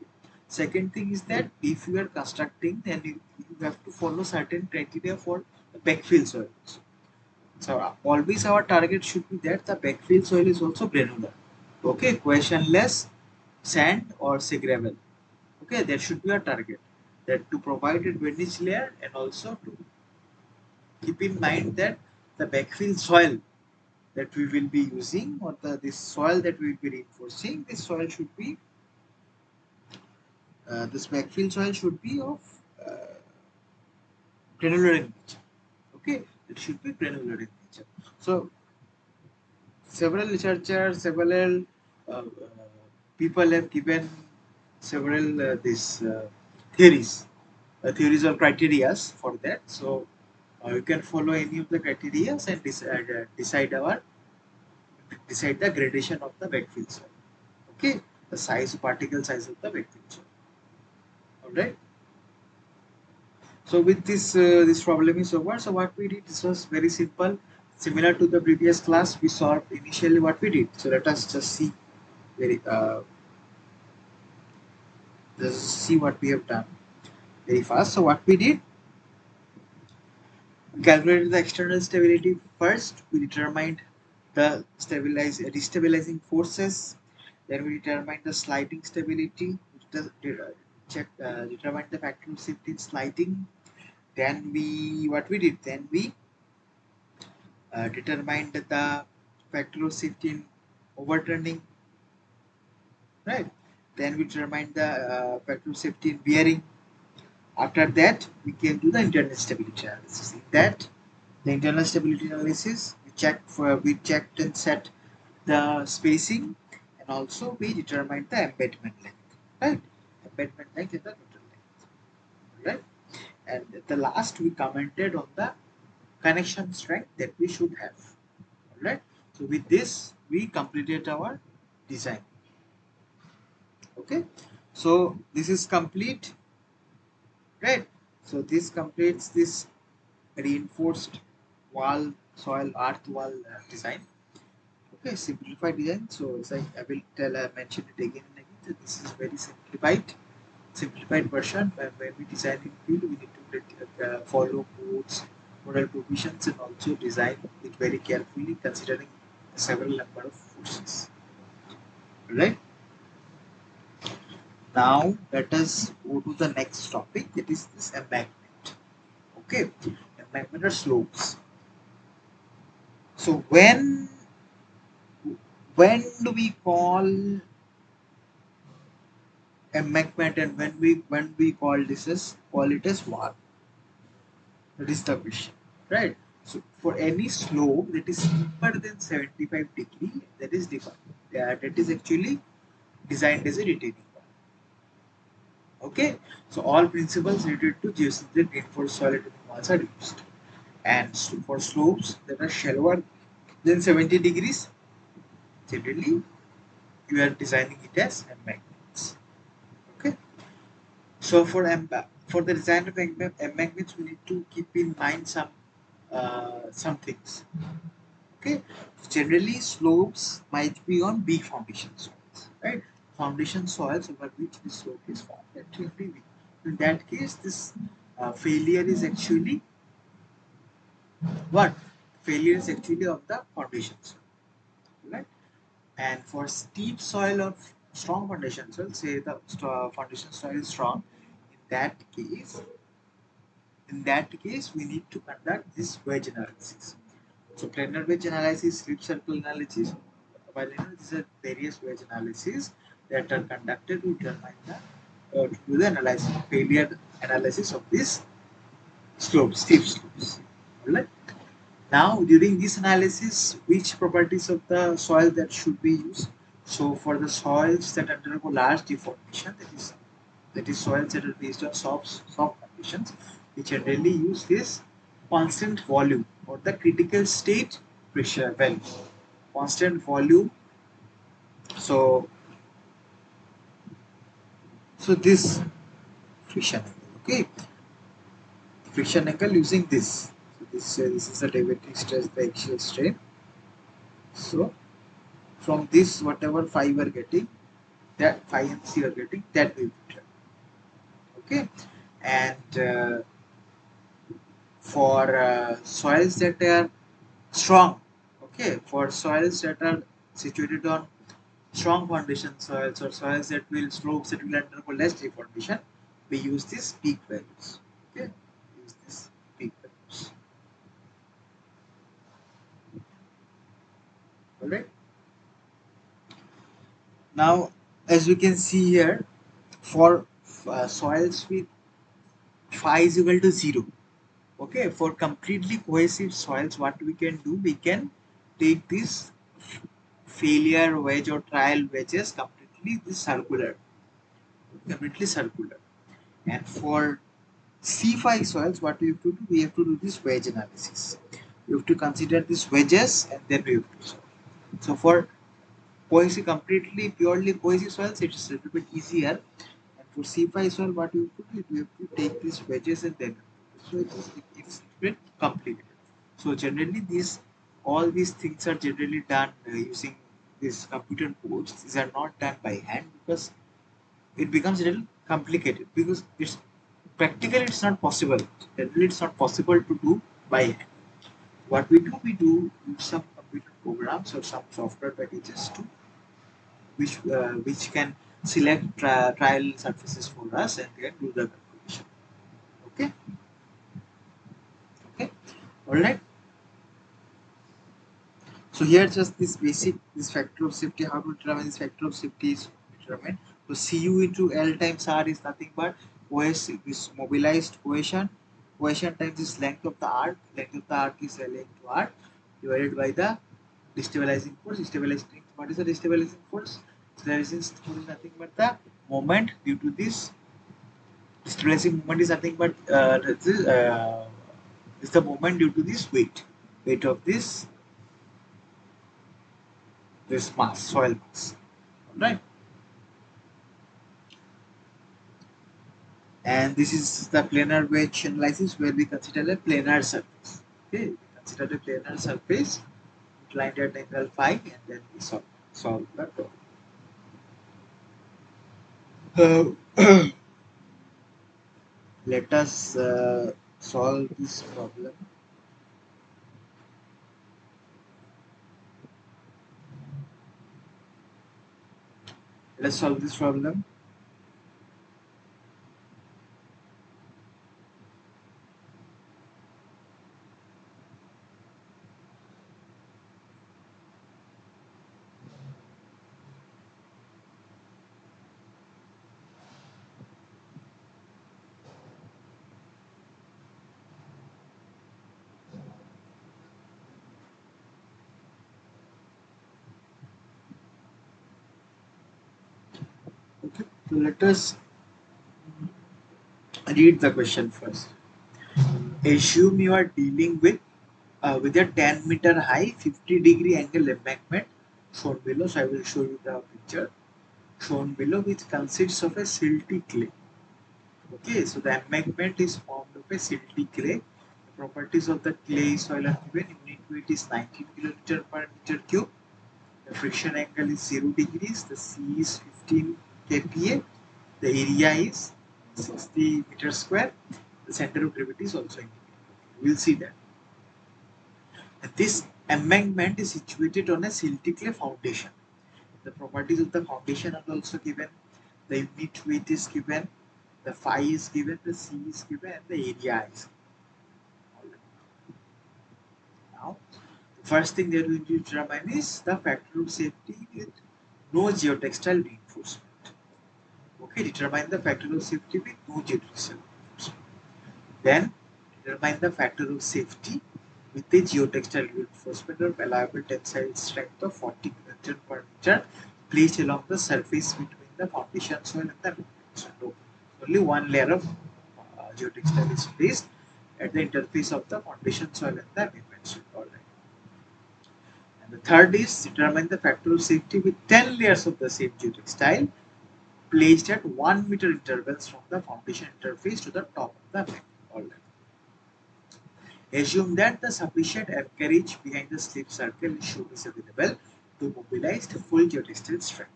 Second thing is that if you are constructing, then you have to follow certain criteria for the backfill soils. So always our target should be that the backfill soil is also granular. Okay, questionless sand or say gravel. Okay, that should be our target. That to provide a drainage layer and also to keep in mind that the backfill soil that we will be using or this soil that we will be reinforcing, this backfill soil should be of uh, granular in nature. Okay, it should be granular in nature. So several researchers, several people have given several these theories or criterias for that. So you can follow any of the criterias and decide the gradation of the backfill soil. Okay, the particle size of the backfill soil. All right. So with this problem is over. So what we did, this was very simple, similar to the previous class. We solved initially what we did. So let us just see very just see what we have done very fast. So what we did, we calculated the external stability first. We determined the destabilizing forces. Then we determined the sliding stability. Determined the factor of safety in sliding. Then we determined the factor of safety in overturning, right? Then we determined the factor of safety in bearing. After that, we came to the internal stability analysis. In that, the internal stability analysis, we checked and set the spacing, and also we determined the embedment length, right? Embedment length and the total length, right? And the last we commented on the connection strength that we should have. Alright. So with this we completed our design. Okay. So this is complete, right? So this completes this reinforced wall soil earth wall design. Okay, simplified design. So as I will mention it again and again. So this is very simplified version. When we design in field, we need to follow codes, model provisions, and also design it very carefully, considering several number of forces. Right. Now let us go to the next topic. That is this embankment. Okay, embankment or slopes. So when do we call embankment, and when we call it as wall. That is the question, right? So for any slope that is steeper than 75 degree, that is defined. That is actually designed as a retaining wall. Okay, so all principles related to geosynthetic reinforced soil retaining walls are used. And so for slopes that are shallower than 70 degrees, generally you are designing it as embankments. Okay, so for the design of embankments, we need to keep in mind some things. Okay, generally slopes might be on weak foundation soils, right? Foundation soils over which the slope is formed that will be weak. In that case, this failure is actually what? Failure is actually of the foundation soil, right? And for steep soil or strong foundation soil, say the foundation soil is strong. In that case, we need to conduct this wedge analysis. So planar wedge analysis, slip circle analysis, while these are various wedge analysis that are conducted to determine to do the analysis, failure analysis of this slopes, steep slopes. Alright. Now during this analysis, which properties of the soil that should be used? So for the soils that undergo large deformation, that is soils that are based on soft conditions, we generally use this constant volume or the critical state pressure value. Constant volume. So this friction angle, okay, friction angle using this. So this is the David stress, the axial strain. So from this, whatever phi we are getting, that phi and c are getting, that we put. Okay, and for soils that are strong, okay, for soils that are situated on strong foundation soils or soils that will slopes that will undergo less deformation, we use this peak values. Okay, use this peak values. All right. Now, as you can see here, for soils with phi is equal to 0. Okay, for completely cohesive soils, what we can do, we can take this failure wedge or trial wedges completely circular. And for C5 soils, what we have to do, we have to do this wedge analysis. You have to consider these wedges and then we have to solve. So for cohesive, completely purely cohesive soils, it is a little bit easier. And for C5 soil, what you have to do, we have to take these wedges and then. So it's a bit complicated. So generally, all these things are generally done using these computer codes. These are not done by hand because it becomes a little complicated because it's practically it's not possible. Generally, it's not possible to do by hand. What we do use some computer programs or some software packages to which can select trial surfaces for us and then do the calculation. Okay, okay, all right. So here just this factor of safety. How to determine this factor of safety is determined. So Cu into L times R is nothing but OS is mobilized cohesion. Cohesion times is length of the arc. Length of the arc is L into R divided by the destabilizing force. Destabilizing, what is the destabilizing force? Destabilizing force is nothing but the moment due to this. Destabilizing moment is nothing but is the moment due to this weight of this mass, soil mass, right? And this is the planar wedge analysis where we consider a planar surface. Okay, we consider a planar surface inclined at angle phi, and then we solve the problem. Let us solve this problem. Let us solve this problem. So let us read the question first. Assume you are dealing with a 10-meter high 50-degree angle embankment shown below. So I will show you the picture shown below, which consists of a silty clay. Okay, so the embankment is formed of a silty clay. The properties of the clay soil are given. Unit weight is 19 kilonewton per meter cube. The friction angle is 0 degrees. The C is 15 kPa. The area is 60 meters square. The center of gravity is also indicated. We'll see that. This embankment is situated on a silty clay foundation. The properties of the foundation are also given. The unit weight is given. The phi is given. The C is given. And the area is given. Now, the first thing that we need to determine is the factor of safety with no geotextile reinforcement. Okay, determine the factor of safety with no geotextile reinforcement. Then determine the factor of safety with the geotextile reinforcement or allowable tensile strength of 40 kN per meter placed along the surface between the foundation soil and the embankment soil. So only one layer of geotextile is placed at the interface of the foundation soil and the embankment soil. Alright. And the third is determine the factor of safety with 10 layers of the same geotextile placed at 1 meter intervals from the foundation interface to the top of the embankment. Alright. Assume that the sufficient anchorage behind the slip circle is available to mobilize the full geotextile strength.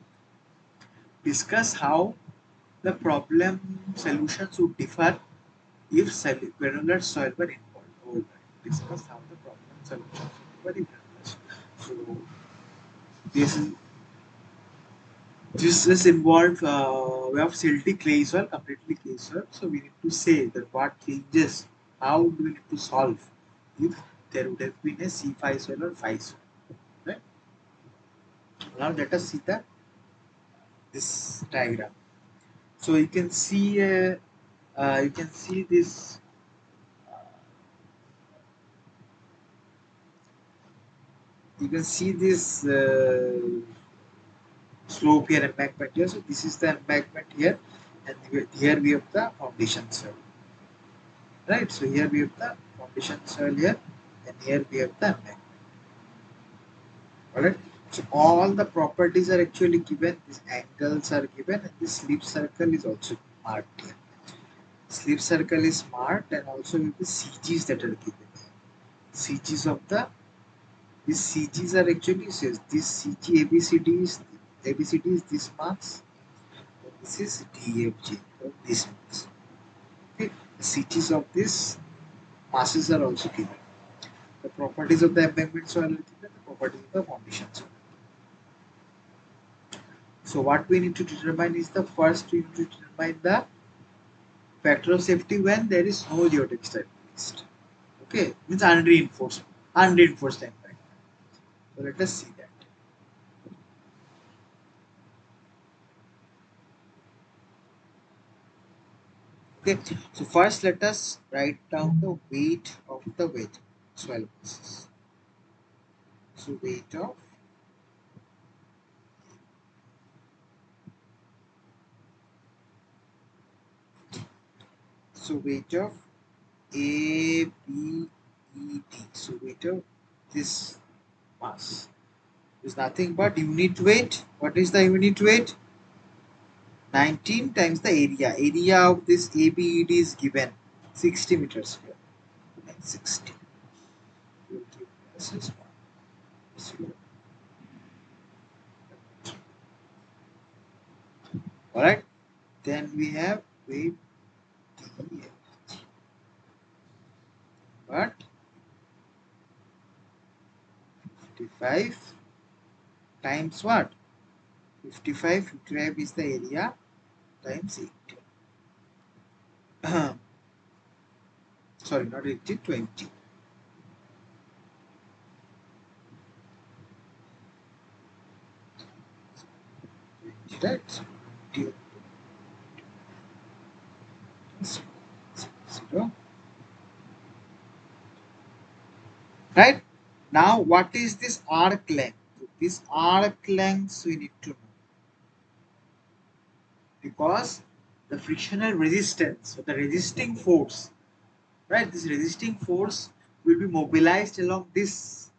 Discuss how the problem solutions would differ if granular soil were involved. Alright. Discuss how the problem solutions would differ if granular soil. So this is this is involved. We have silty clay soil, completely clay soil. So we need to say that what changes, how do we need to solve if there would have been a C5 soil or 5 soil. Right? Now let us see this diagram. So you can see this. Uh, you can see this slope here, embankment here. So this is the embankment here, and here we have the foundation soil. Right. So here we have the foundation soil here, and here we have the embankment. Alright. So all the properties are actually given. These angles are given, and this slip circle is also marked here. Slip circle is marked, and also with the CGs that are given. CGs of the these CGs are actually says this CG ABCD is this marks. And this is DFG. So this marks. Okay. The CGs of this masses are also given. The properties of the embankment soil are given. The properties of the foundation soil. So what we need to determine is the first we need to determine the factor of safety when there is no geotextile placed. Okay, means unreinforced impact. So let us see that. Okay, so first let us write down the weight of the wedge soil masses. So weight of A, B, E, D. So weight of this mass is nothing but unit weight. What is the unit weight? 19 times the area. Area of this ABED is given 60 meters square. And 60. Will give us this one. Alright. Then we have weight DF. But 55 times what? 55 is the area times 80. Sorry, not 80, 20. Right? So 20 0. Right? Now, what is this arc length? This arc length we need to know. because the frictional resistance, so the resisting force, right? This resisting force will be mobilized along this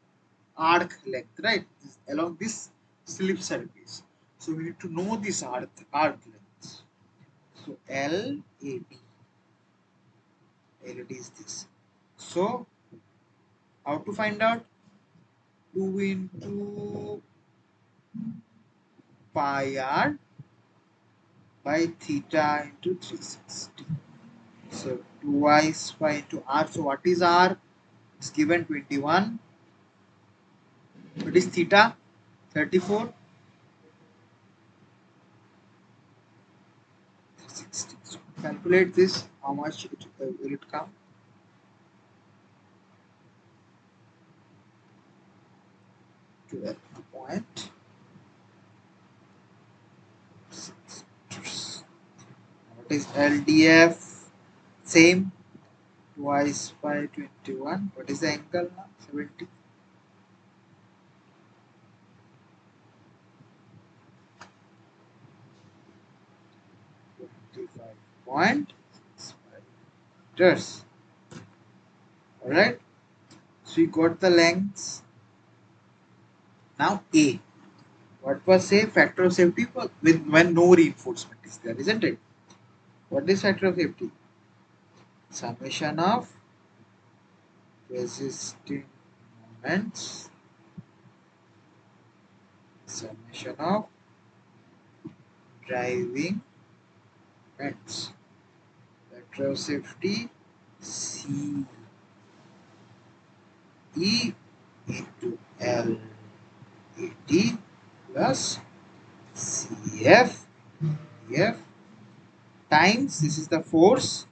arc length, right? Along this slip surface. So we need to know this arc length. So LAD is this. So how to find out? 2 into pi r by theta into 360. So 2 pi into r. So what is r? It's given 21. What is theta? 34. 60. So calculate this. How much will it come? 12.6. What is LDF? Same. Twice by 21. What is the angle now? 70. 25.65 meters. Alright. So we got the lengths. Now A. What was a factor of safety with when no reinforcement is there, isn't it? What is factor of safety? Summation of resisting moments, summation of driving moments. Factor of safety C E into L A T plus CF F times, this is the force,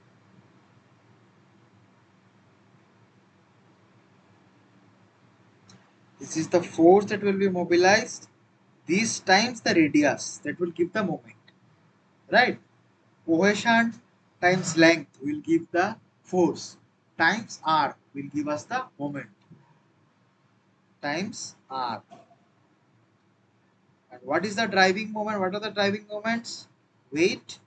this is the force that will be mobilized, these times the radius that will give the moment, right? Cohesion times length will give the force times r will give us the moment times r. And what is the driving moment? What are the driving moments? Weight.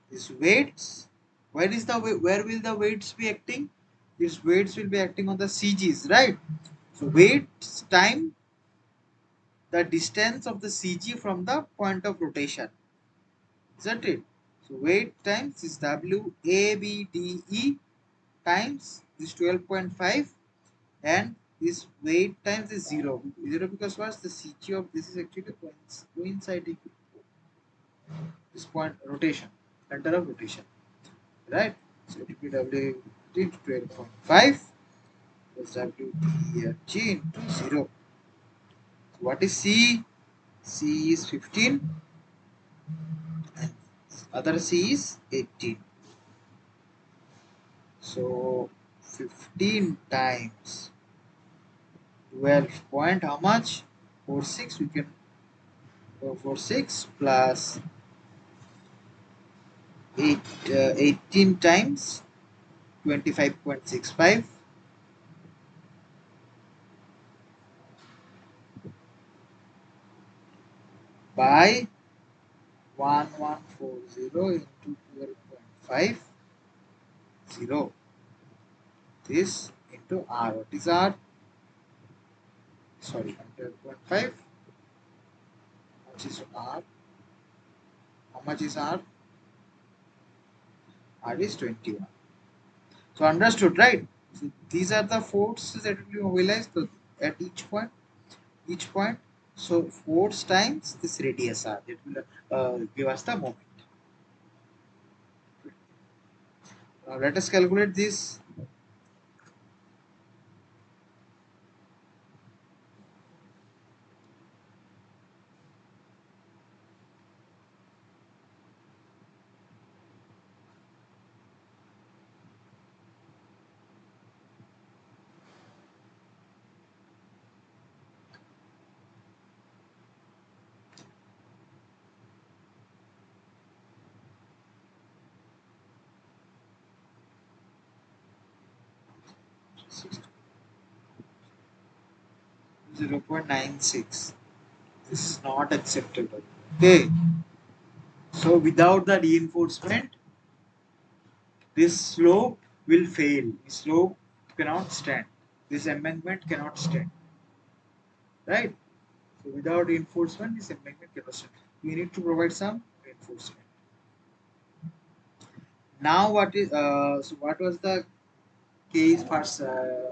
These weights. Where will the weights be acting? These weights will be acting on the CGs, right? So weights time the distance of the CG from the point of rotation. Isn't it? So weight times is WABDE times this 12.5, and this weight times is 0. 0 because what's the CG of this is actually coinciding this point rotation, center of rotation, right? So it will be W into 12.5 plus WTFG into 0. So what is C? C is 15 and other C is 18. So 15 times 12 point how much? 46. We can go 46 plus 18 times 25.65 by 1140 into 12.50. This into R. What is R? Sorry, 12.5. How much is R? How much is R? R is 21. So understood, right? So these are the forces that will be mobilized at each point. Each point. So force times this radius R that will give us the moment. Now let us calculate this. 0.96. This is not acceptable. Okay, so without the reinforcement, this slope will fail. This slope cannot stand. This embankment cannot stand. Right? So without reinforcement, this embankment cannot stand. We need to provide some reinforcement. Now, what was the case first?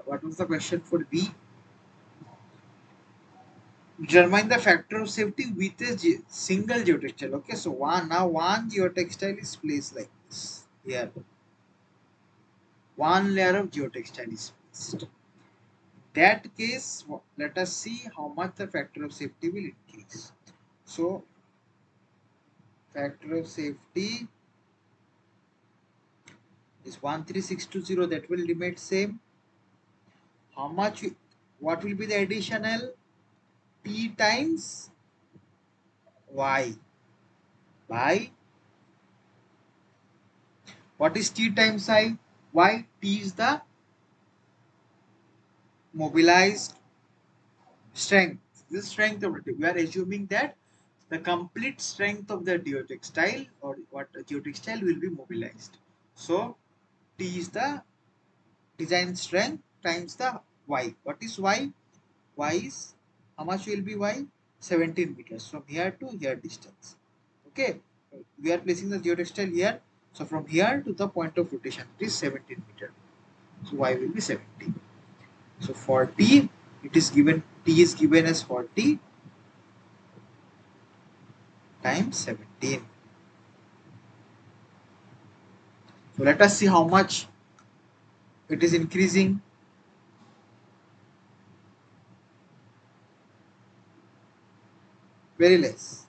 What was the question for B? Determine the factor of safety with a single geotextile. Okay, so one geotextile is placed like this. Here, one layer of geotextile is placed. That case, let us see how much the factor of safety will increase. So, factor of safety is 13620. That will remain same. How much? What will be the additional T times Y by what is T times I? Y? T is the mobilized strength. This strength of it. We are assuming that the complete strength of the geotextile or what geotextile will be mobilized. So T is the design strength times the Y. What is Y? Y is how much will be Y? 17 meters from here to here distance. Okay, we are placing the geotextile here. So from here to the point of rotation, it is 17 meter. So Y will be 17. So 40, it is given, T is given as 40 times 17. So let us see how much it is increasing. Very less,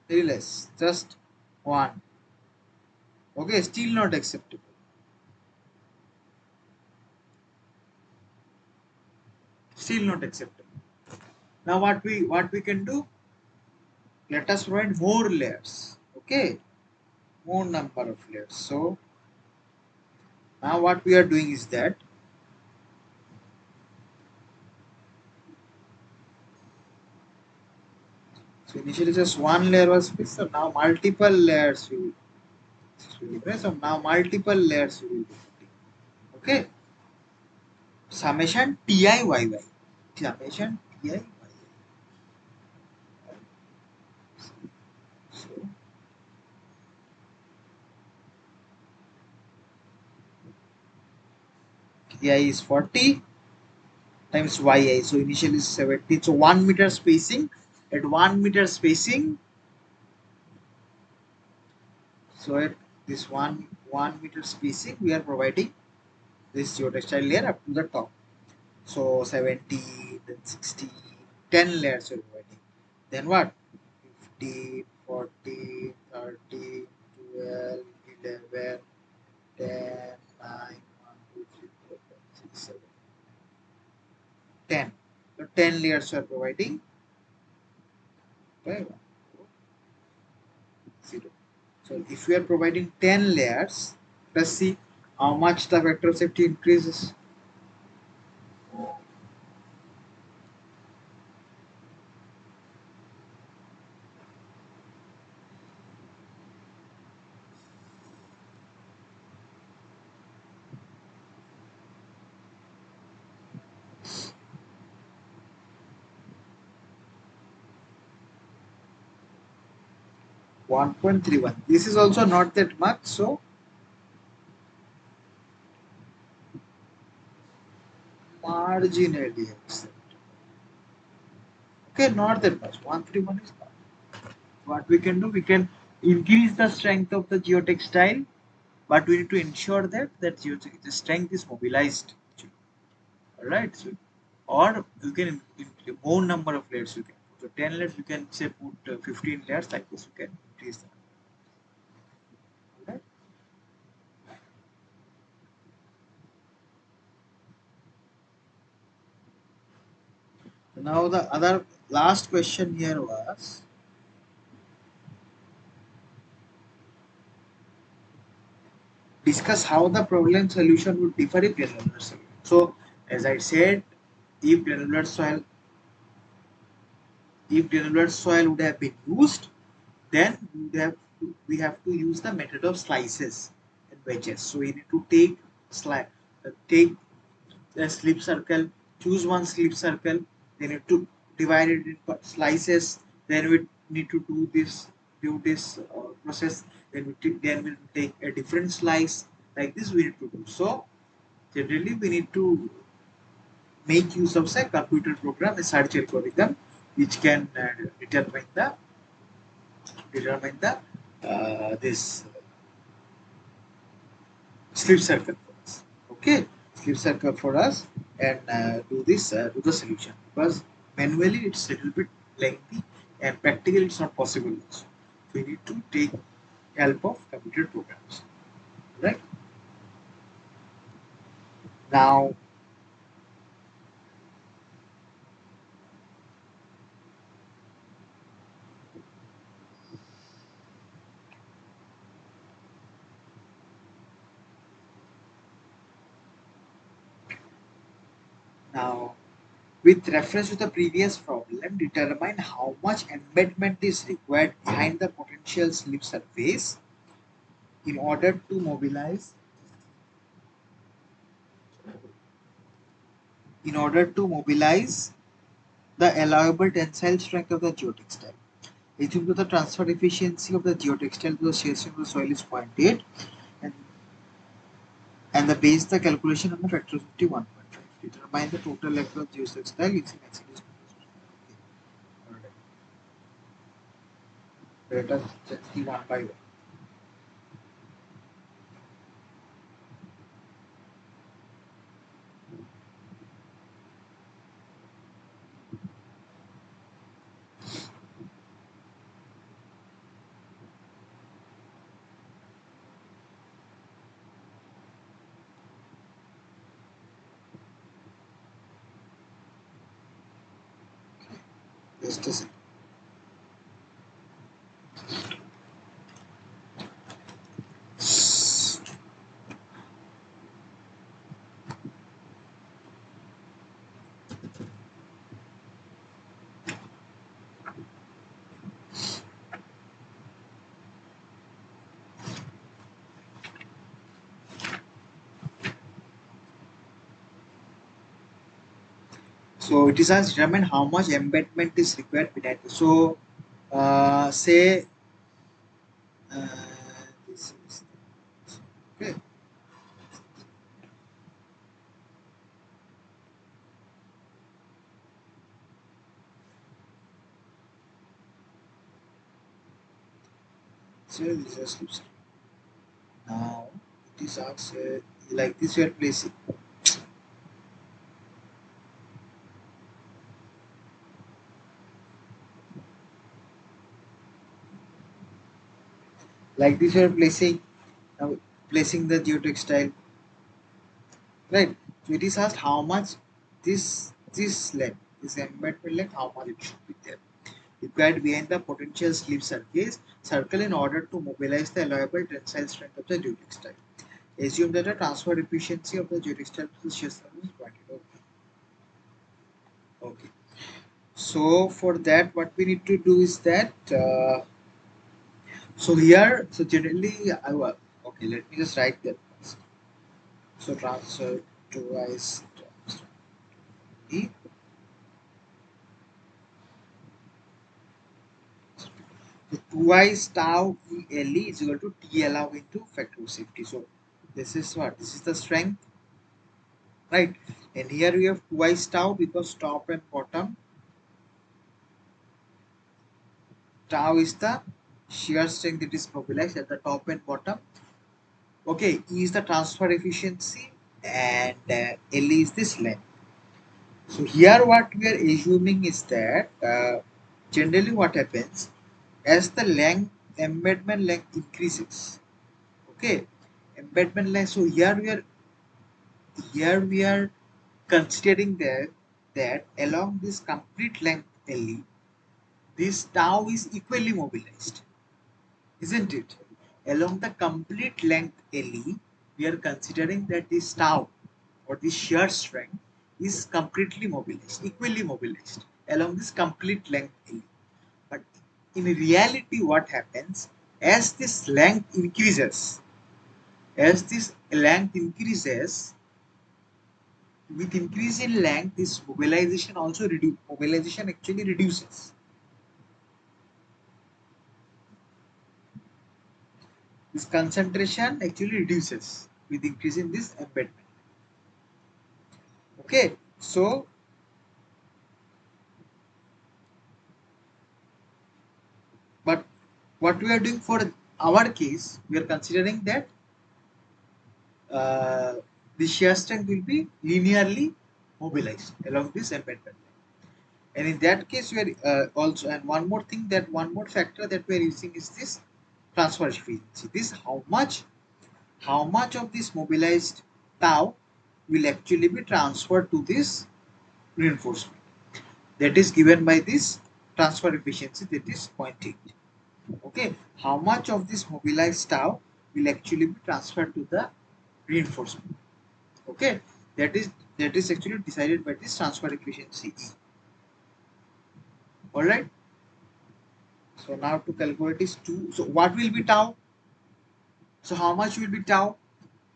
very less, just 1. Okay, still not acceptable. Still not acceptable. Now what we can do? Let us provide more layers. Okay, more number of layers. So now what we are doing is that so initially just one layer was fixed, so now multiple layers will be present. So now multiple layers we will be putting. Okay, summation TIYY. Summation TIYY. So TI is 40 times YI. So initially 70. So 1 meter spacing. At 1 meter spacing, so at this one meter spacing, we are providing this geotextile layer up to the top. So 70, then 60, 10 layers we are providing. Then what? 50, 40, 30, 12, 11, 10, 9, 1, 2, 3, 4, 5, 6, 7, 10. So 10 layers we are providing. Okay, 0. So if we are providing 10 layers, let's see how much the vector of safety increases. 1.31. This is also not that much, so marginally accept. Okay, not that much. 131 is not. What we can do, we can increase the strength of the geotextile, but we need to ensure that the strength is mobilized. All right, so, or you can more number of layers you can. So 10 layers you can say put 15 layers like this. You can increase that. All right. So now the other last question here was discuss how the problem solution would differ if granular soil. So as I said, if granular soil if granular soil would have been used, then we have to use the method of slices and wedges. So we need to take a slip circle, choose one slip circle, then you need to divide it into slices. Then we need to do this process. Then we'll take a different slice. Like this we need to do. So generally we need to make use of a computer program, a search algorithm, which can determine the this slip circle for us. Okay, slip circle for us, and do the solution, because manually it's a little bit lengthy and practically it's not possible also. So we need to take help of computer programs. Right now, now with reference to the previous problem, determine how much embedment is required behind the potential slip surface in order to mobilize the allowable tensile strength of the geotextile. Assume that the transfer efficiency of the geotextile to the shear strength of the soil is 0.8, and, and the base the calculation on the factor of 51.5. Determine the total length of geotextile using axis. Let us see one by one. Just a second. So it is as determine how much embedment is required behind. So say uh, this is okay. So this is a now it is asked like this we are placing. Like this we are placing the geotextile, right? So it is asked how much this length, this embedment length, how much it should be there required behind the potential slip surface circle in order to mobilize the allowable tensile strength of the geotextile. Assume that the transfer efficiency of the geotextile to the shear surface is 0.8. Okay. So for that, what we need to do is that so here, so generally I will okay. Let me just write that first. So transfer twice E. So twice tau ELE is equal to T allow into factor of safety. So this is what? This is the strength, right? And here we have twice tau because top and bottom. Tau is the shear strength that is mobilized at the top and bottom. Okay, E is the transfer efficiency, and L is this length. So here what we are assuming is that generally what happens as the embedment length increases. Okay, embedment length. So here we are considering that along this complete length LE, this tau is equally mobilized, isn't it? Along the complete length LE, we are considering that this tau or this shear strength is completely mobilized, equally mobilized along this complete length L. But in reality, what happens as this length increases, as this length increases, with increase in length, this mobilization also reduce. Mobilization actually reduces. This concentration actually reduces with increase in this embedment. Okay, so but what we are doing for our case, we are considering that uh, the shear strength will be linearly mobilized along this embedment. And in that case, we are also, and one more thing, that one more factor that we are using is this transfer efficiency. This how much of this mobilized tau will actually be transferred to this reinforcement. That is given by this transfer efficiency, that is 0.8. Okay, how much of this mobilized tau will actually be transferred to the reinforcement. Okay, that is actually decided by this transfer efficiency E. All right. So now to calculate is 2. So what will be tau? So how much will be tau?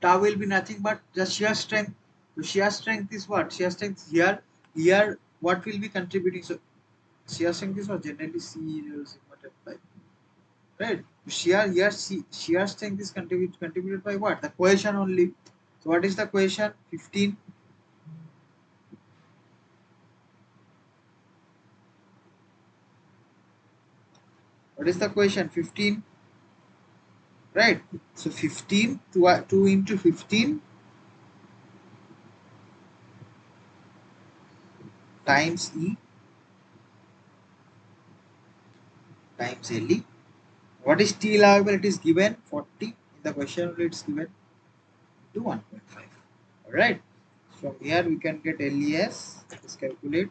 Tau will be nothing but just shear strength. So shear strength is what? Shear strength here. Here what will be contributing? So shear strength is what? Generally C sigma by, right? Shear here shear strength is contributed by what? The cohesion only. So what is the cohesion? 15. What is the cohesion? 15. Right. So 15 2 into 15 times E times LE. What is T allowable? It is given 40. In the question only it's given to 1.5. Alright. From here we can get LES. Let's calculate.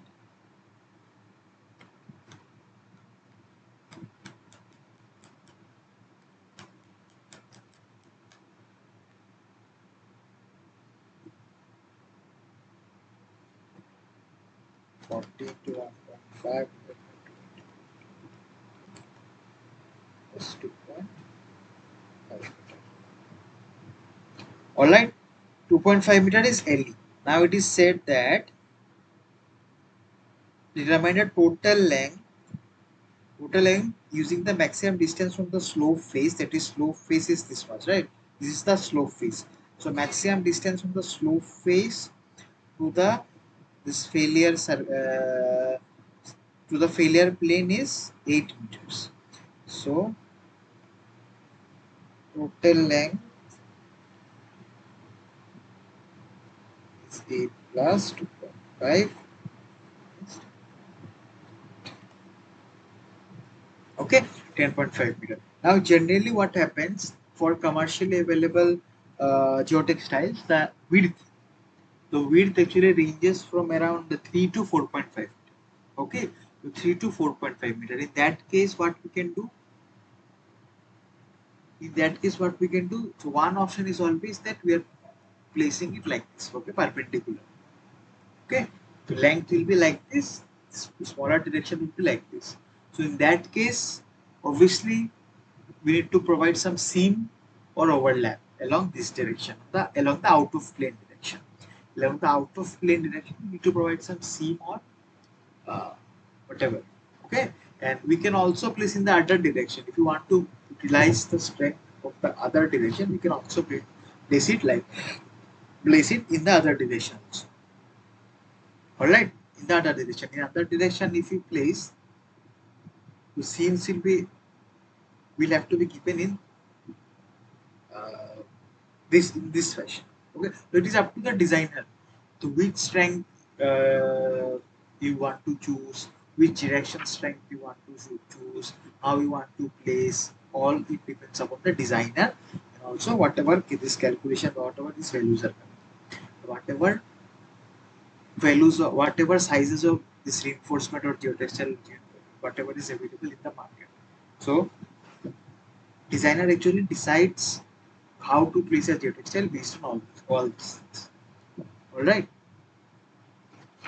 Forty to 1.5 plus 2.5. Alright. 2.5 meter is LE. Now it is said that determine the total length using the maximum distance from the slope face. That is, slope face is this much, right? This is the slope face. So maximum distance from the slope face to the this to the failure plane is 8 meters. So total length is 8 plus 2.5. Okay, 10.5 meter. Now generally what happens for commercially available geotextiles, the width actually ranges from around 3 to 4.5. Okay, so 3 to 4.5 meter. In that case, what we can do? In that case, what we can do? So one option is always that we are placing it like this. Okay, perpendicular. Okay, the length will be like this. Smaller direction will be like this. So in that case, obviously, we need to provide some seam or overlap along this direction, along the out of plane direction. Along the out of plane direction, we need to provide some seam or uh, whatever. Okay, and we can also place in the other direction. If you want to utilize the strength of the other direction, we can also place it like place it in the other direction also. All right, in the other direction. In other direction, if you place, the seams will have to be given in uh, this fashion. Okay, so it is up to the designer to which strength you want to choose, which direction strength you want to choose, how you want to place. All it depends upon the designer, and also whatever this calculation, whatever these values are coming, whatever values or whatever sizes of this reinforcement or geotextile, whatever is available in the market. So designer actually decides how to place a geotextile based on all these things. All right.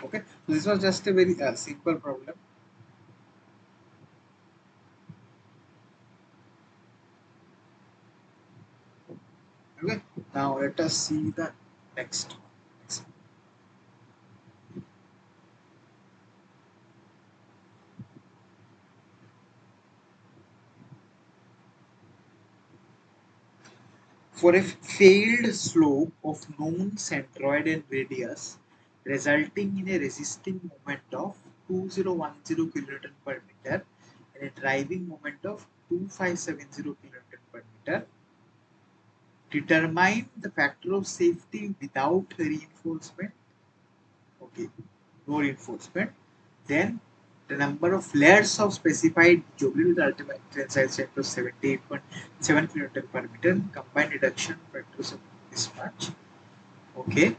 Okay, so this was just a very simple problem. Okay, now let us see the next. For a failed slope of known centroid and radius resulting in a resisting moment of 2010 kN per meter and a driving moment of 2570 kN per meter, determine the factor of safety without reinforcement. Okay, no reinforcement. Then the number of layers of specified geometry with ultimate tensile strength of 78.7 kN per meter, combined reduction factors of mismatch. Okay.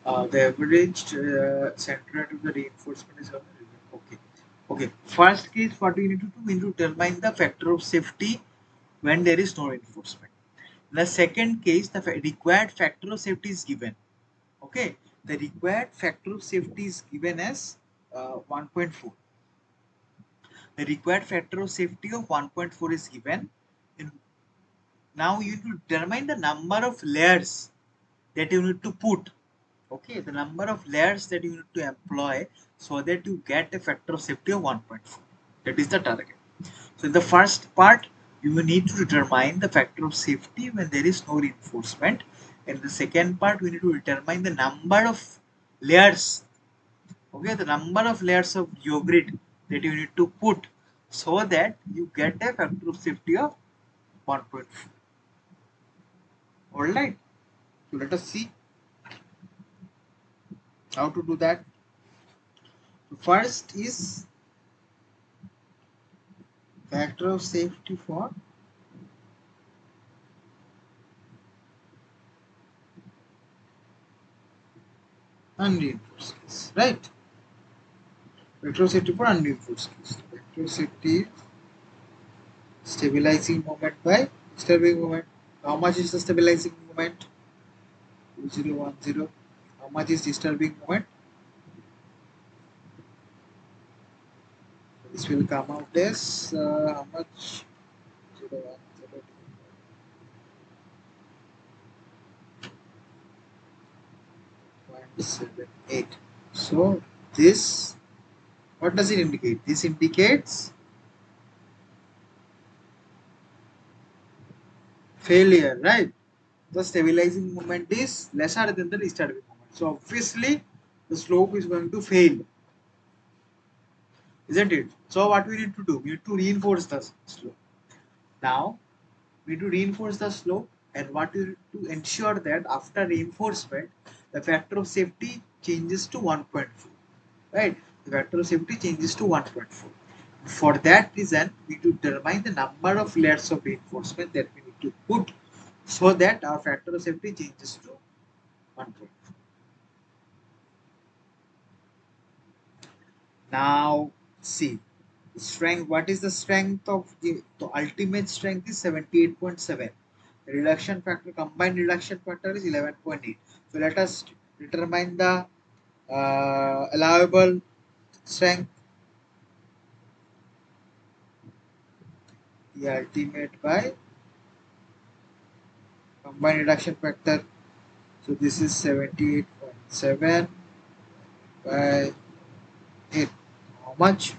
The average center of the reinforcement is okay. Okay. First case, what we need to do, we need to determine the factor of safety when there is no reinforcement. The second case, the required factor of safety is given. Okay. The required factor of safety is given as 1.4. The required factor of safety of 1.4 is given. And now you need to determine the number of layers that you need to put. Okay, the number of layers that you need to employ so that you get a factor of safety of 1.4. That is the target. So in the first part, you will need to determine the factor of safety when there is no reinforcement. In the second part, we need to determine the number of layers. Okay, the number of layers of geogrid that you need to put so that you get a factor of safety of 1.4. Alright, so let us see how to do that. So first is factor of safety for unreinforced case, right? Factor of safety for unreinforced case. Factor of safety stabilizing moment by disturbing moment. How much is the stabilizing moment? 2010. How much is disturbing moment? This will come out as how much? 0.78. So this, what does it indicate? This indicates failure, right? The stabilizing moment is lesser than the disturbing moment. So obviously the slope is going to fail, isn't it? So what we need to do? We need to reinforce the slope. Now we need to reinforce the slope, and what we need to ensure that after reinforcement the factor of safety changes to 1.4. Right? The factor of safety changes to 1.4. For that reason, we need to determine the number of layers of reinforcement that we need to put so that our factor of safety changes to 1.4. Now, see strength. What is the strength of the ultimate strength is 78.7. The reduction factor, combined reduction factor is 11.8. So let us determine the allowable strength. The ultimate by combined reduction factor. So this is 78.7 by 8. How much?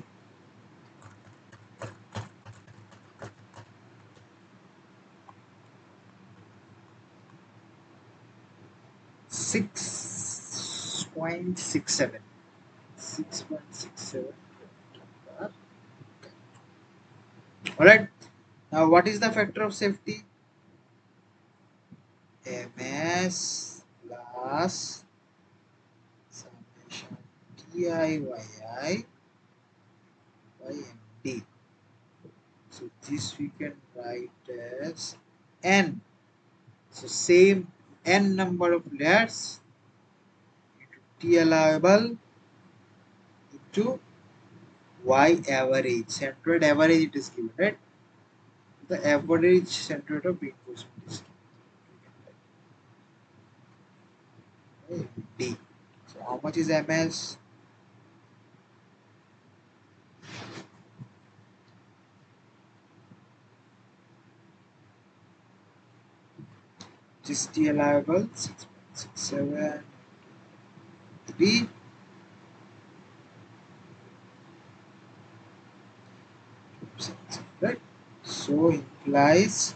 6.67. 6.67. Alright. Now what is the factor of safety? MS plus summation TIYI by MD. So this we can write as N. So same N number of layers into T allowable into Y average. Centroid average it is given, right? The average centroid of reinforcement is given. D. So how much is MS? GST allowable 6.673, right? So implies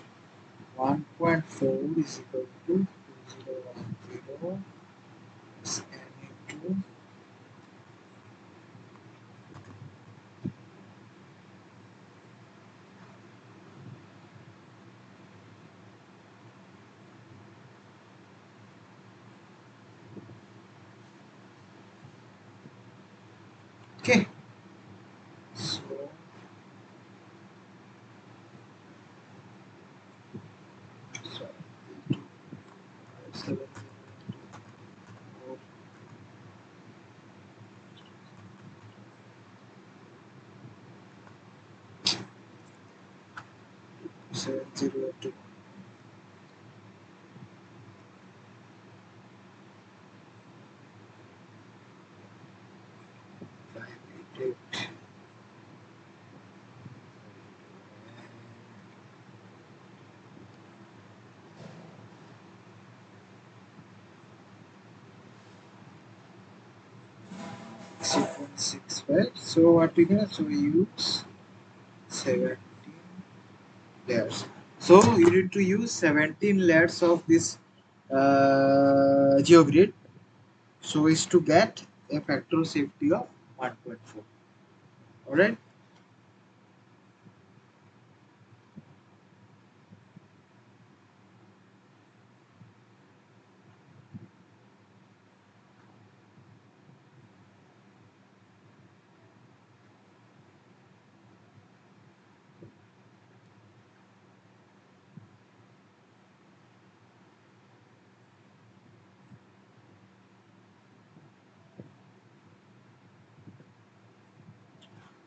1.4 is equal to 2010 plus n into, okay. So sorry, 702 588 6.65. So what we gonna, so we use 17 layers. So you need to use 17 layers of this geogrid, so is to get a factor of safety of 1.4. All right.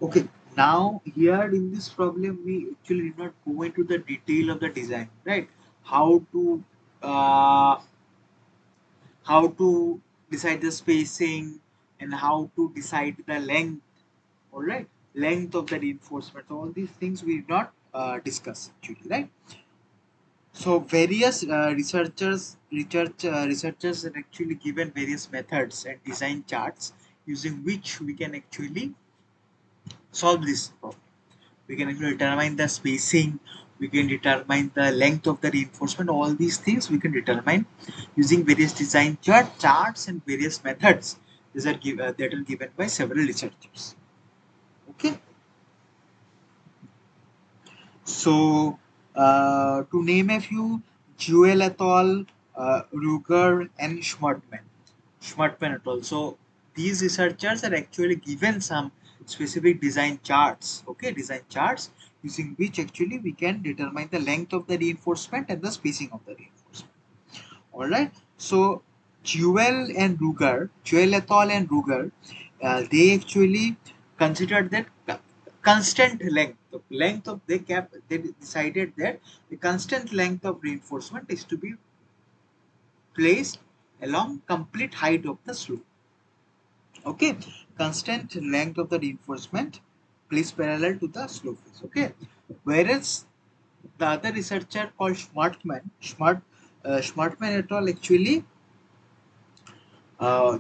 Okay. Now here in this problem, we actually did not go into the detail of the design, right? How to uh, how to decide the spacing and how to decide the length, all right, length of the reinforcement, all these things we did not discuss actually, right? So various researchers have actually given various methods and design charts using which we can actually solve this problem. We can actually determine the spacing, we can determine the length of the reinforcement, all these things we can determine using various design charts and various methods. These are that are given by several researchers. Okay. So, to name a few, Jewel et al., Ruger, and Schmertman et al. So, these researchers are actually given some specific design charts, okay, design charts using which actually we can determine the length of the reinforcement and the spacing of the reinforcement. All right. So, Jewel et al. And Ruger, they actually considered that constant length, the length of they decided that the constant length of reinforcement is to be placed along complete height of the slope. Okay, constant length of the reinforcement placed parallel to the slope face. Okay, whereas the other researcher called Schmartman et al. Actually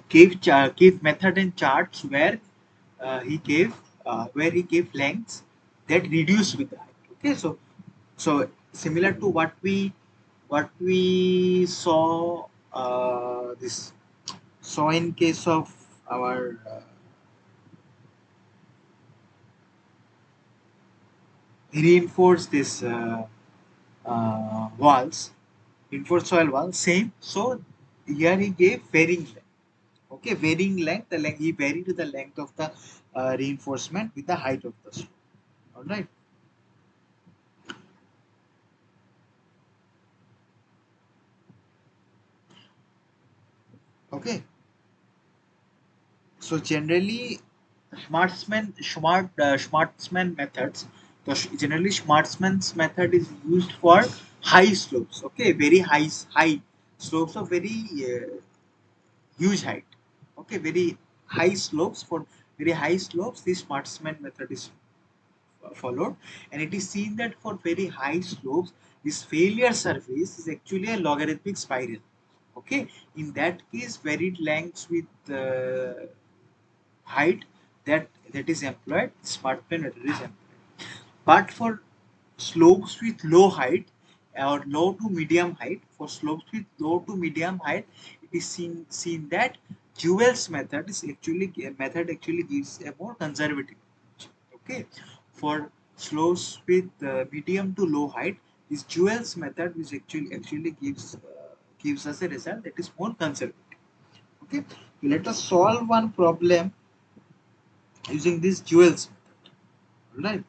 gave method and charts where he gave lengths that reduce with the height. Okay, so similar to what we saw in case of our reinforced this walls, reinforced soil walls. Same. So here he gave varying length. Okay, varying length. The length he varied the length of the reinforcement with the height of the slope. All right. Okay. So generally, Schwartzman methods. So generally, Schwartzman's method is used for high slopes. Okay, very high slopes of very huge height. Okay, very high slopes, for very high slopes. This Schwartzman method is followed, and it is seen that for very high slopes, this failure surface is actually a logarithmic spiral. Okay, in that case, varied lengths with height that is employed, smart plane method is employed. But for slopes with low height or low to medium height, for slopes with low to medium height, it is seen that Jewell's method actually gives a more conservative approach. Okay, for slopes with medium to low height, this Jewell's method which actually gives us a result that is more conservative. Okay, so let us solve one problem using this Jewell's method. Right.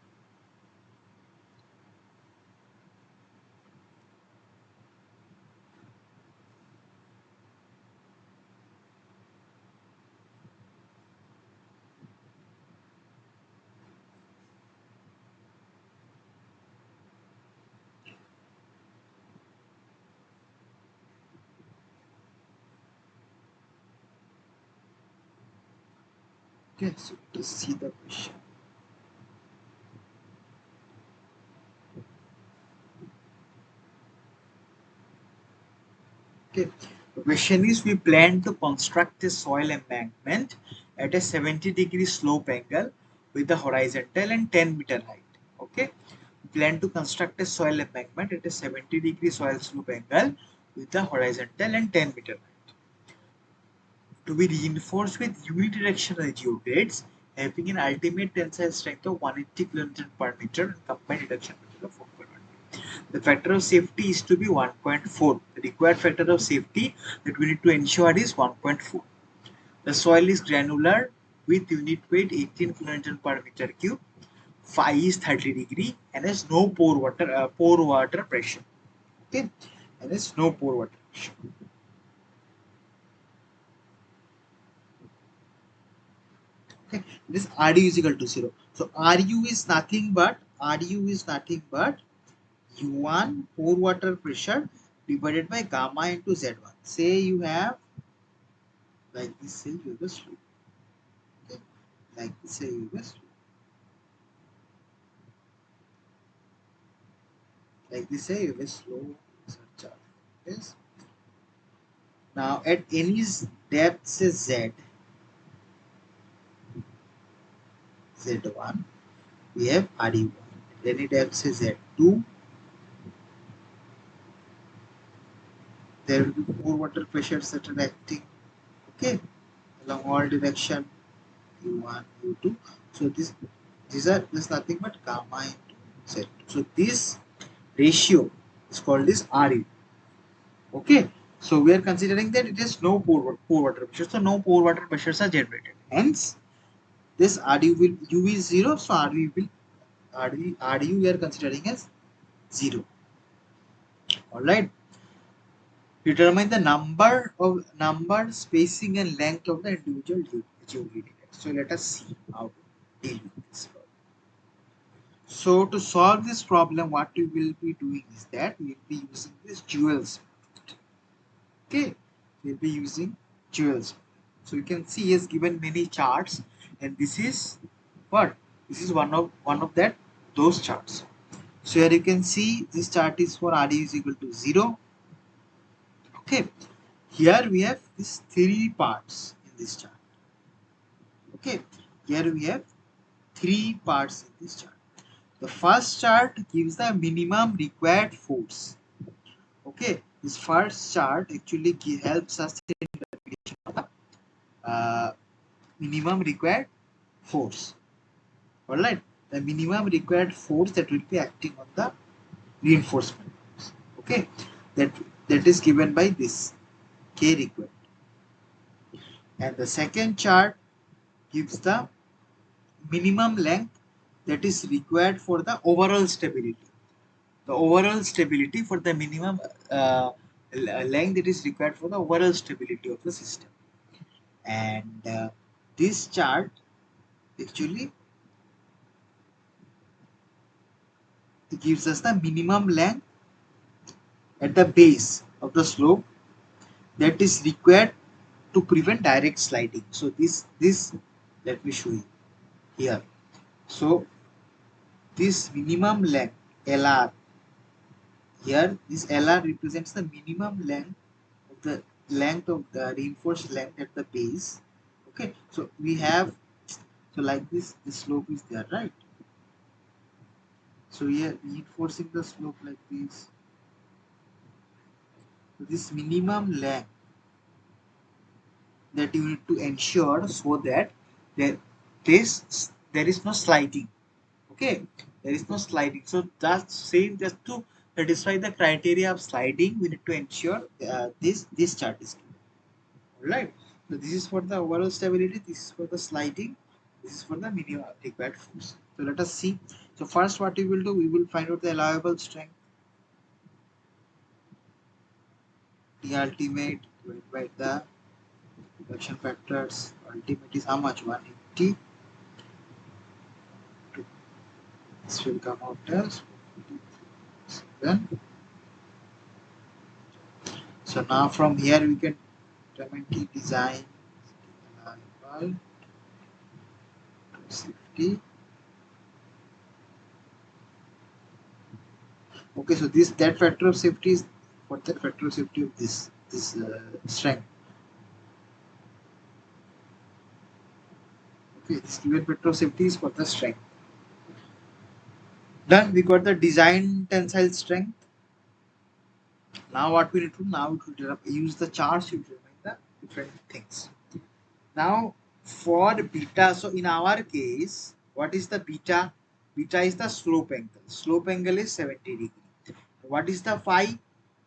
Okay, so to see the question. Okay. The question is we plan to construct a soil embankment at a 70-degree slope angle with the horizontal and 10-meter height. Okay. We plan to construct a soil embankment at a 70-degree soil slope angle with the horizontal and 10-meter height to be reinforced with unidirectional geogrades having an ultimate tensile strength of 180 kN per meter and combined reduction factor of 4.1. The factor of safety is to be 1.4. The required factor of safety that we need to ensure is 1.4. The soil is granular with unit weight 18 kN per meter cube. Phi is 30 degree and has no pore water pressure. Okay, and has no pore water pressure. Okay, this RU is equal to 0. So RU is nothing but U1 pore water pressure divided by gamma into Z1. Say you have like this, say you have a slope. Okay, like this, say you have a slope. Like this, say you have a slope surcharge. Yes. Now at any depth, say Z1, we have RU1. At any depth, say Z2, there will be pore water pressures that are acting. Okay, along all direction U1, U2. So these are nothing but gamma into Z2. So this ratio is called as RU. Okay. So we are considering that it is no pore water pressure. So no pore water pressures are generated. Hence, this RU will U is 0. So RU we are considering as 0. Alright. Determine the number, spacing and length of the individual geogrid. So let us see how to deal with this problem. So to solve this problem, what we will be doing is that we will be using this jewels. Okay, we'll be using jewels. So you can see he has given many charts, and this is what? This is one of that those charts. So here you can see this chart is for RD is equal to 0. Okay, here we have these three parts in this chart. Okay, here we have three parts in this chart. The first chart gives the minimum required force. Okay, this first chart actually helps us in calculation of the minimum required force. Alright, the minimum required force that will be acting on the reinforcement. Okay, that that is given by this K required. And the second chart gives the minimum length that is required for the overall stability. The overall stability for the minimum length that is required for the overall stability of the system. And this chart actually gives us the minimum length at the base of the slope that is required to prevent direct sliding. So this let me show you here. So this minimum length LR, here this LR represents the minimum length of the reinforced length at the base. Okay, so we have, so like this, the slope is there, right? So we are reinforcing the slope like this. So this minimum length that you need to ensure so that there there is no sliding. Okay, there is no sliding. So that's same, just to satisfy the criteria of sliding, we need to ensure this chart is given. All right. So this is for the overall stability. This is for the sliding. This is for the minimum required force. So let us see. So first, what we will do, we will find out the allowable strength. The ultimate divided by the reduction factors. Ultimate is how much? 180. This will come out as 47. So now from here we can determine T design allowable safety. Okay, so this that factor of safety is what that factor of safety of this strength. Okay, this given factor of safety is for the strength. Done. We got the design tensile strength. Now what we need to now to use the charts to determine the different things. Now for beta, so in our case, what is the beta? Beta is the slope angle. Slope angle is 70 degree. What is the phi?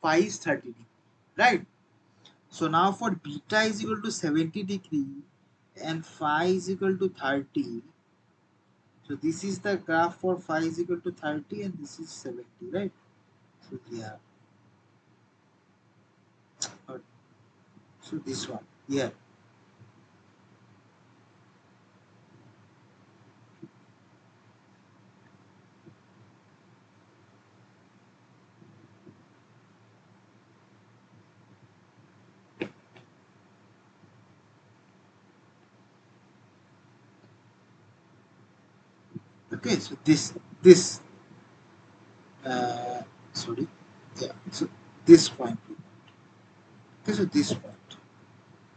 Phi is 30 degree. Right? So now for beta is equal to 70 degree and phi is equal to 30. So this is the graph for phi is equal to 30 and this is 70, right? So yeah. So this one. Yeah. Okay, so this uh sorry. Yeah. So this point. Okay, so this point.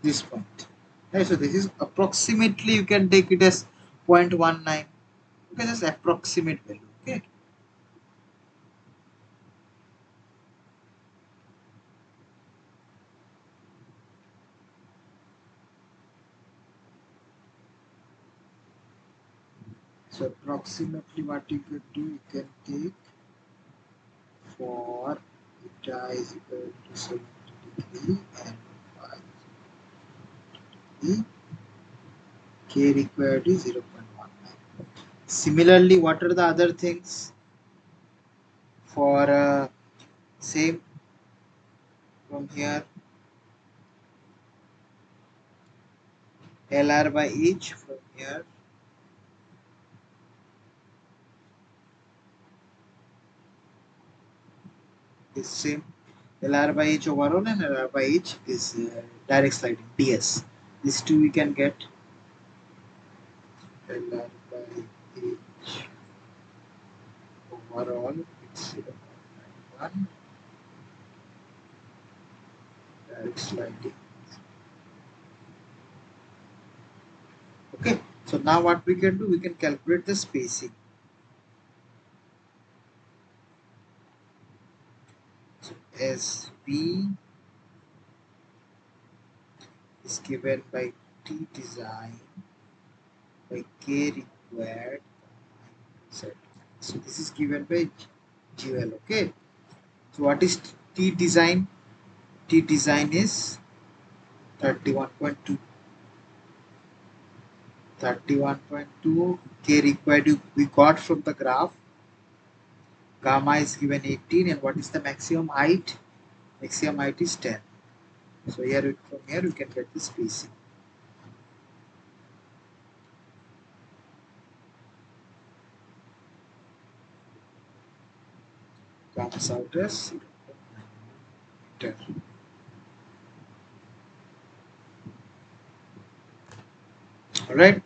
This point. Right, so this is approximately, you can take it as 0.19. Okay, just approximate value. Okay. So approximately what you can do, you can take for beta is equal to 70 degree and phi is K required is 0.19. Similarly, what are the other things for same from here? LR by H from here is same. LR by H overall and LR by H is direct sliding DS. These two we can get LR by H overall, it's 0.91 direct sliding. Okay, so now what we can do, we can calculate the spacing. So SB is given by T design by K required Z. So this is given by GL. Okay. So what is T design? T design is 31.2. 31.2 K required we got from the graph. Gamma is given 18 and what is the maximum height? Maximum height is 10. So here from here we can get the spacing. Comes out as 0.9 Alright.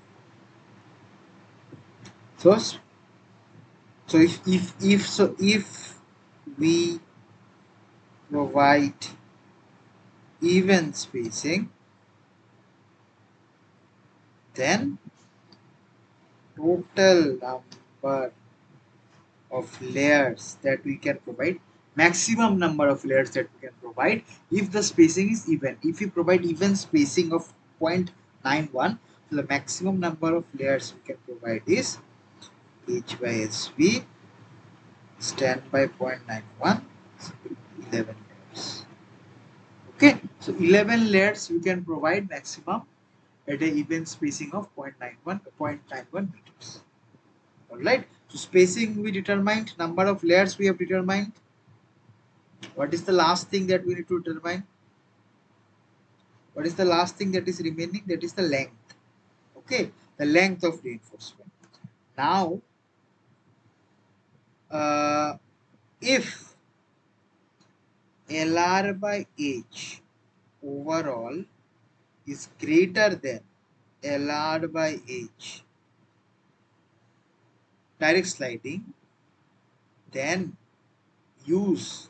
So So if we provide even spacing, then total number of layers that we can provide, maximum number of layers that we can provide if the spacing is even. If we provide even spacing of 0.91, so the maximum number of layers we can provide is h by sv stand by 0.91, so 11 layers. Okay, so 11 layers we can provide maximum at a even spacing of 0.91 meters. Alright, so spacing we determined, number of layers we have determined. What is the last thing that we need to determine? What is the last thing that is remaining? That is the length. Okay, the length of reinforcement. Now, if LR by H overall is greater than LR by H direct sliding, then use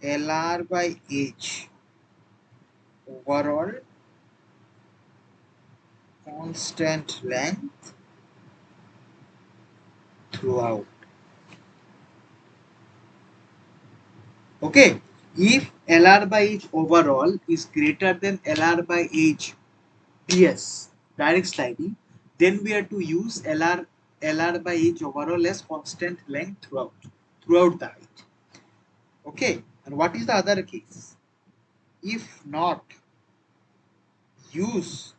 LR by H overall constant length throughout. Okay, if LR by H overall is greater than LR by H ds direct sliding, then we have to use LR by H overall as constant length throughout the height. Okay, and what is the other case? If not, use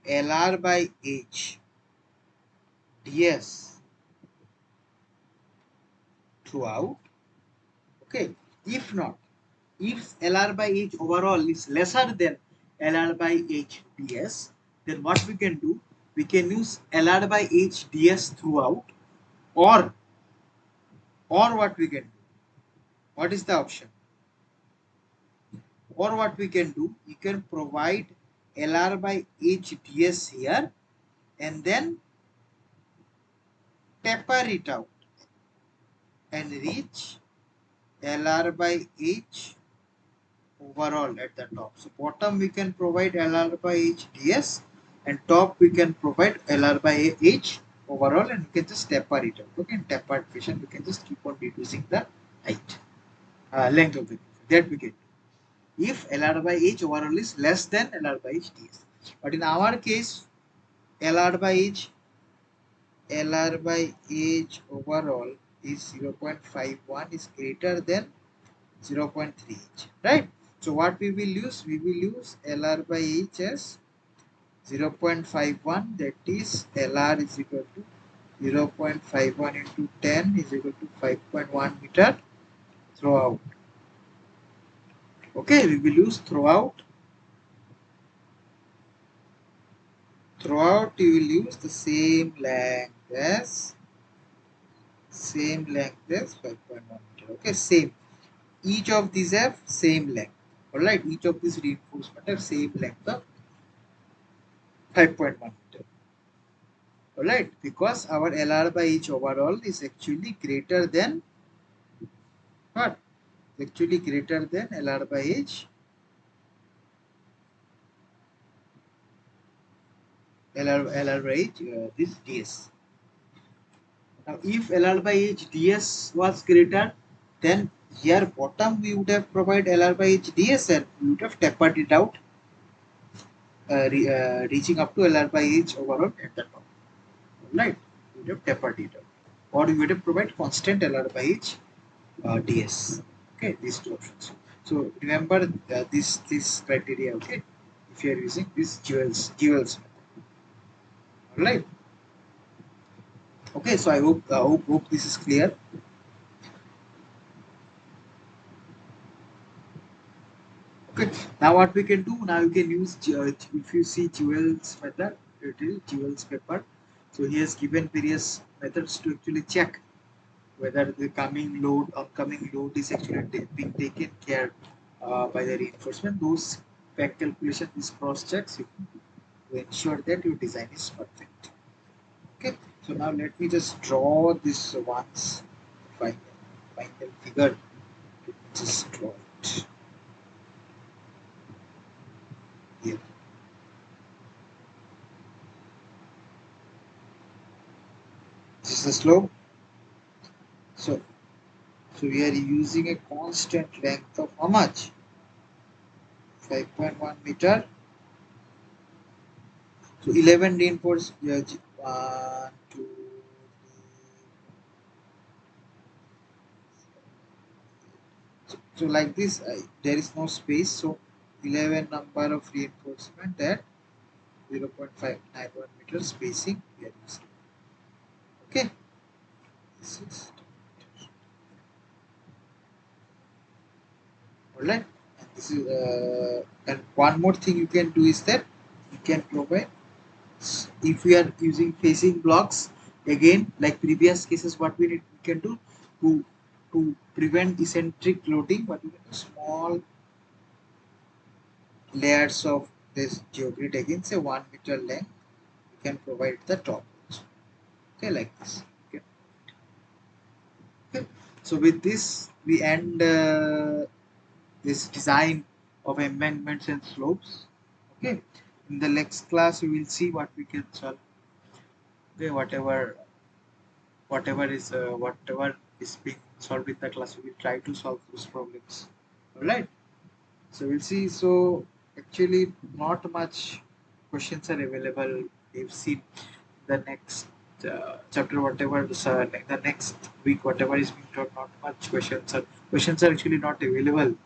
LR by H ds throughout. Okay, if not, if LR by H overall is lesser than LR by H ds, then what we can do? We can use LR by H ds throughout, or what we can do? What is the option? Or what we can do? You can provide LR by H ds here and then taper it out and reach LR by H overall at the top. So bottom we can provide LR by H ds and top we can provide LR by H overall, and we can just taper it out. Okay, in tapered fashion we can just keep on reducing the height, length of the that we can do if LR by H overall is less than LR by H ds. But in our case, LR by H overall is 0.51 is greater than 0.3h, right? So what we will use? We will use LR by H as 0.51, that is LR is equal to 0.51 into 10 is equal to 5.1 meter throughout. Okay, we will use throughout. Throughout you will use the same length as 5.1 meter. Okay, same. Each of these have same length. Alright, each of these reinforcement have same length of 5.1 meter. Alright, because our LR by H overall is actually greater than what? Actually greater than LR by H. LR by H this ds. Now if LR by H ds was greater, then here bottom we would have provided LR by H ds and we would have tapered it out, reaching up to LR by H overall at the top. Right? We would have tapered it out, or we would have provided constant LR by H ds. Okay, these two options. So remember this criteria. Okay, if you are using this jewels method. All right. Okay, so I hope this is clear. Okay, now what we can do? Now you can use if you see jewels method, it is jewels paper. So he has given various methods to actually check whether the upcoming load is actually being taken care by the reinforcement. Those back calculation, these cross checks, you can to ensure that your design is perfect. Okay, So now let me just draw this once. Final, final figure. Just draw it here. This is the slope. So, so we are using a constant length of how much? 5.1 meter. So 11 reinforced. Yeah, 1, 2, so like this, there is no space. So 11 number of reinforcement at 0.591 meter spacing we are using. Okay. This is alright. And this is and one more thing you can do is that you can provide, if we are using facing blocks, again like previous cases, what we can do to prevent eccentric loading, but we can do small layers of this geogrid, again say 1 meter length you can provide the top also. Okay, like this. Okay. Okay. So with this we end this design of embankments and slopes. Okay, in the next class we will see what we can solve. Okay, whatever is being solved in the class, we will try to solve those problems. All right, so we'll see. So actually not much questions are available. We've seen the next chapter, whatever like the next week, whatever is being taught, not much questions are actually not available in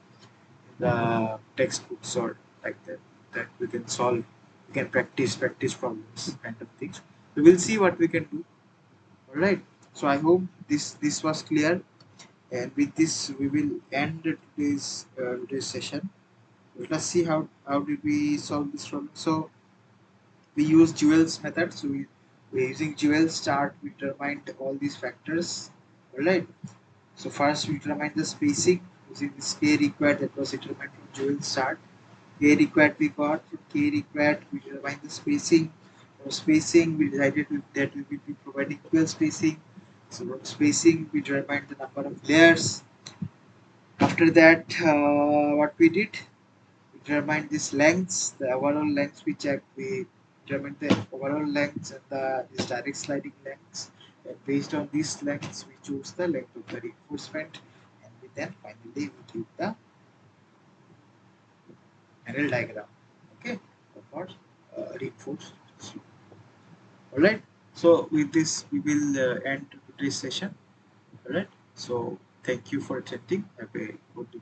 the textbooks or like that we can solve. We can practice problems kind of things. We will see what we can do. All right. So I hope this was clear, and with this we will end today's session. Let's see how did we solve this problem. So we use Jewel's method. So we're using Jewel's chart. We determined all these factors. All right. So first we determined the spacing using this K required that was determined from Jewel's chart. K required we got from K required we determined the spacing. For spacing we decided that we will be providing equal spacing. So from spacing we determined the number of layers. After that, what we did, we determined these lengths, the overall lengths we checked. We determined the overall lengths and these direct sliding lengths. And based on these lengths, we choose the length of the reinforcement, and we then finally we give the panel diagram. Okay, for reinforced. All right. So with this, we will end today's session. All right. So thank you for attending. Have a good day.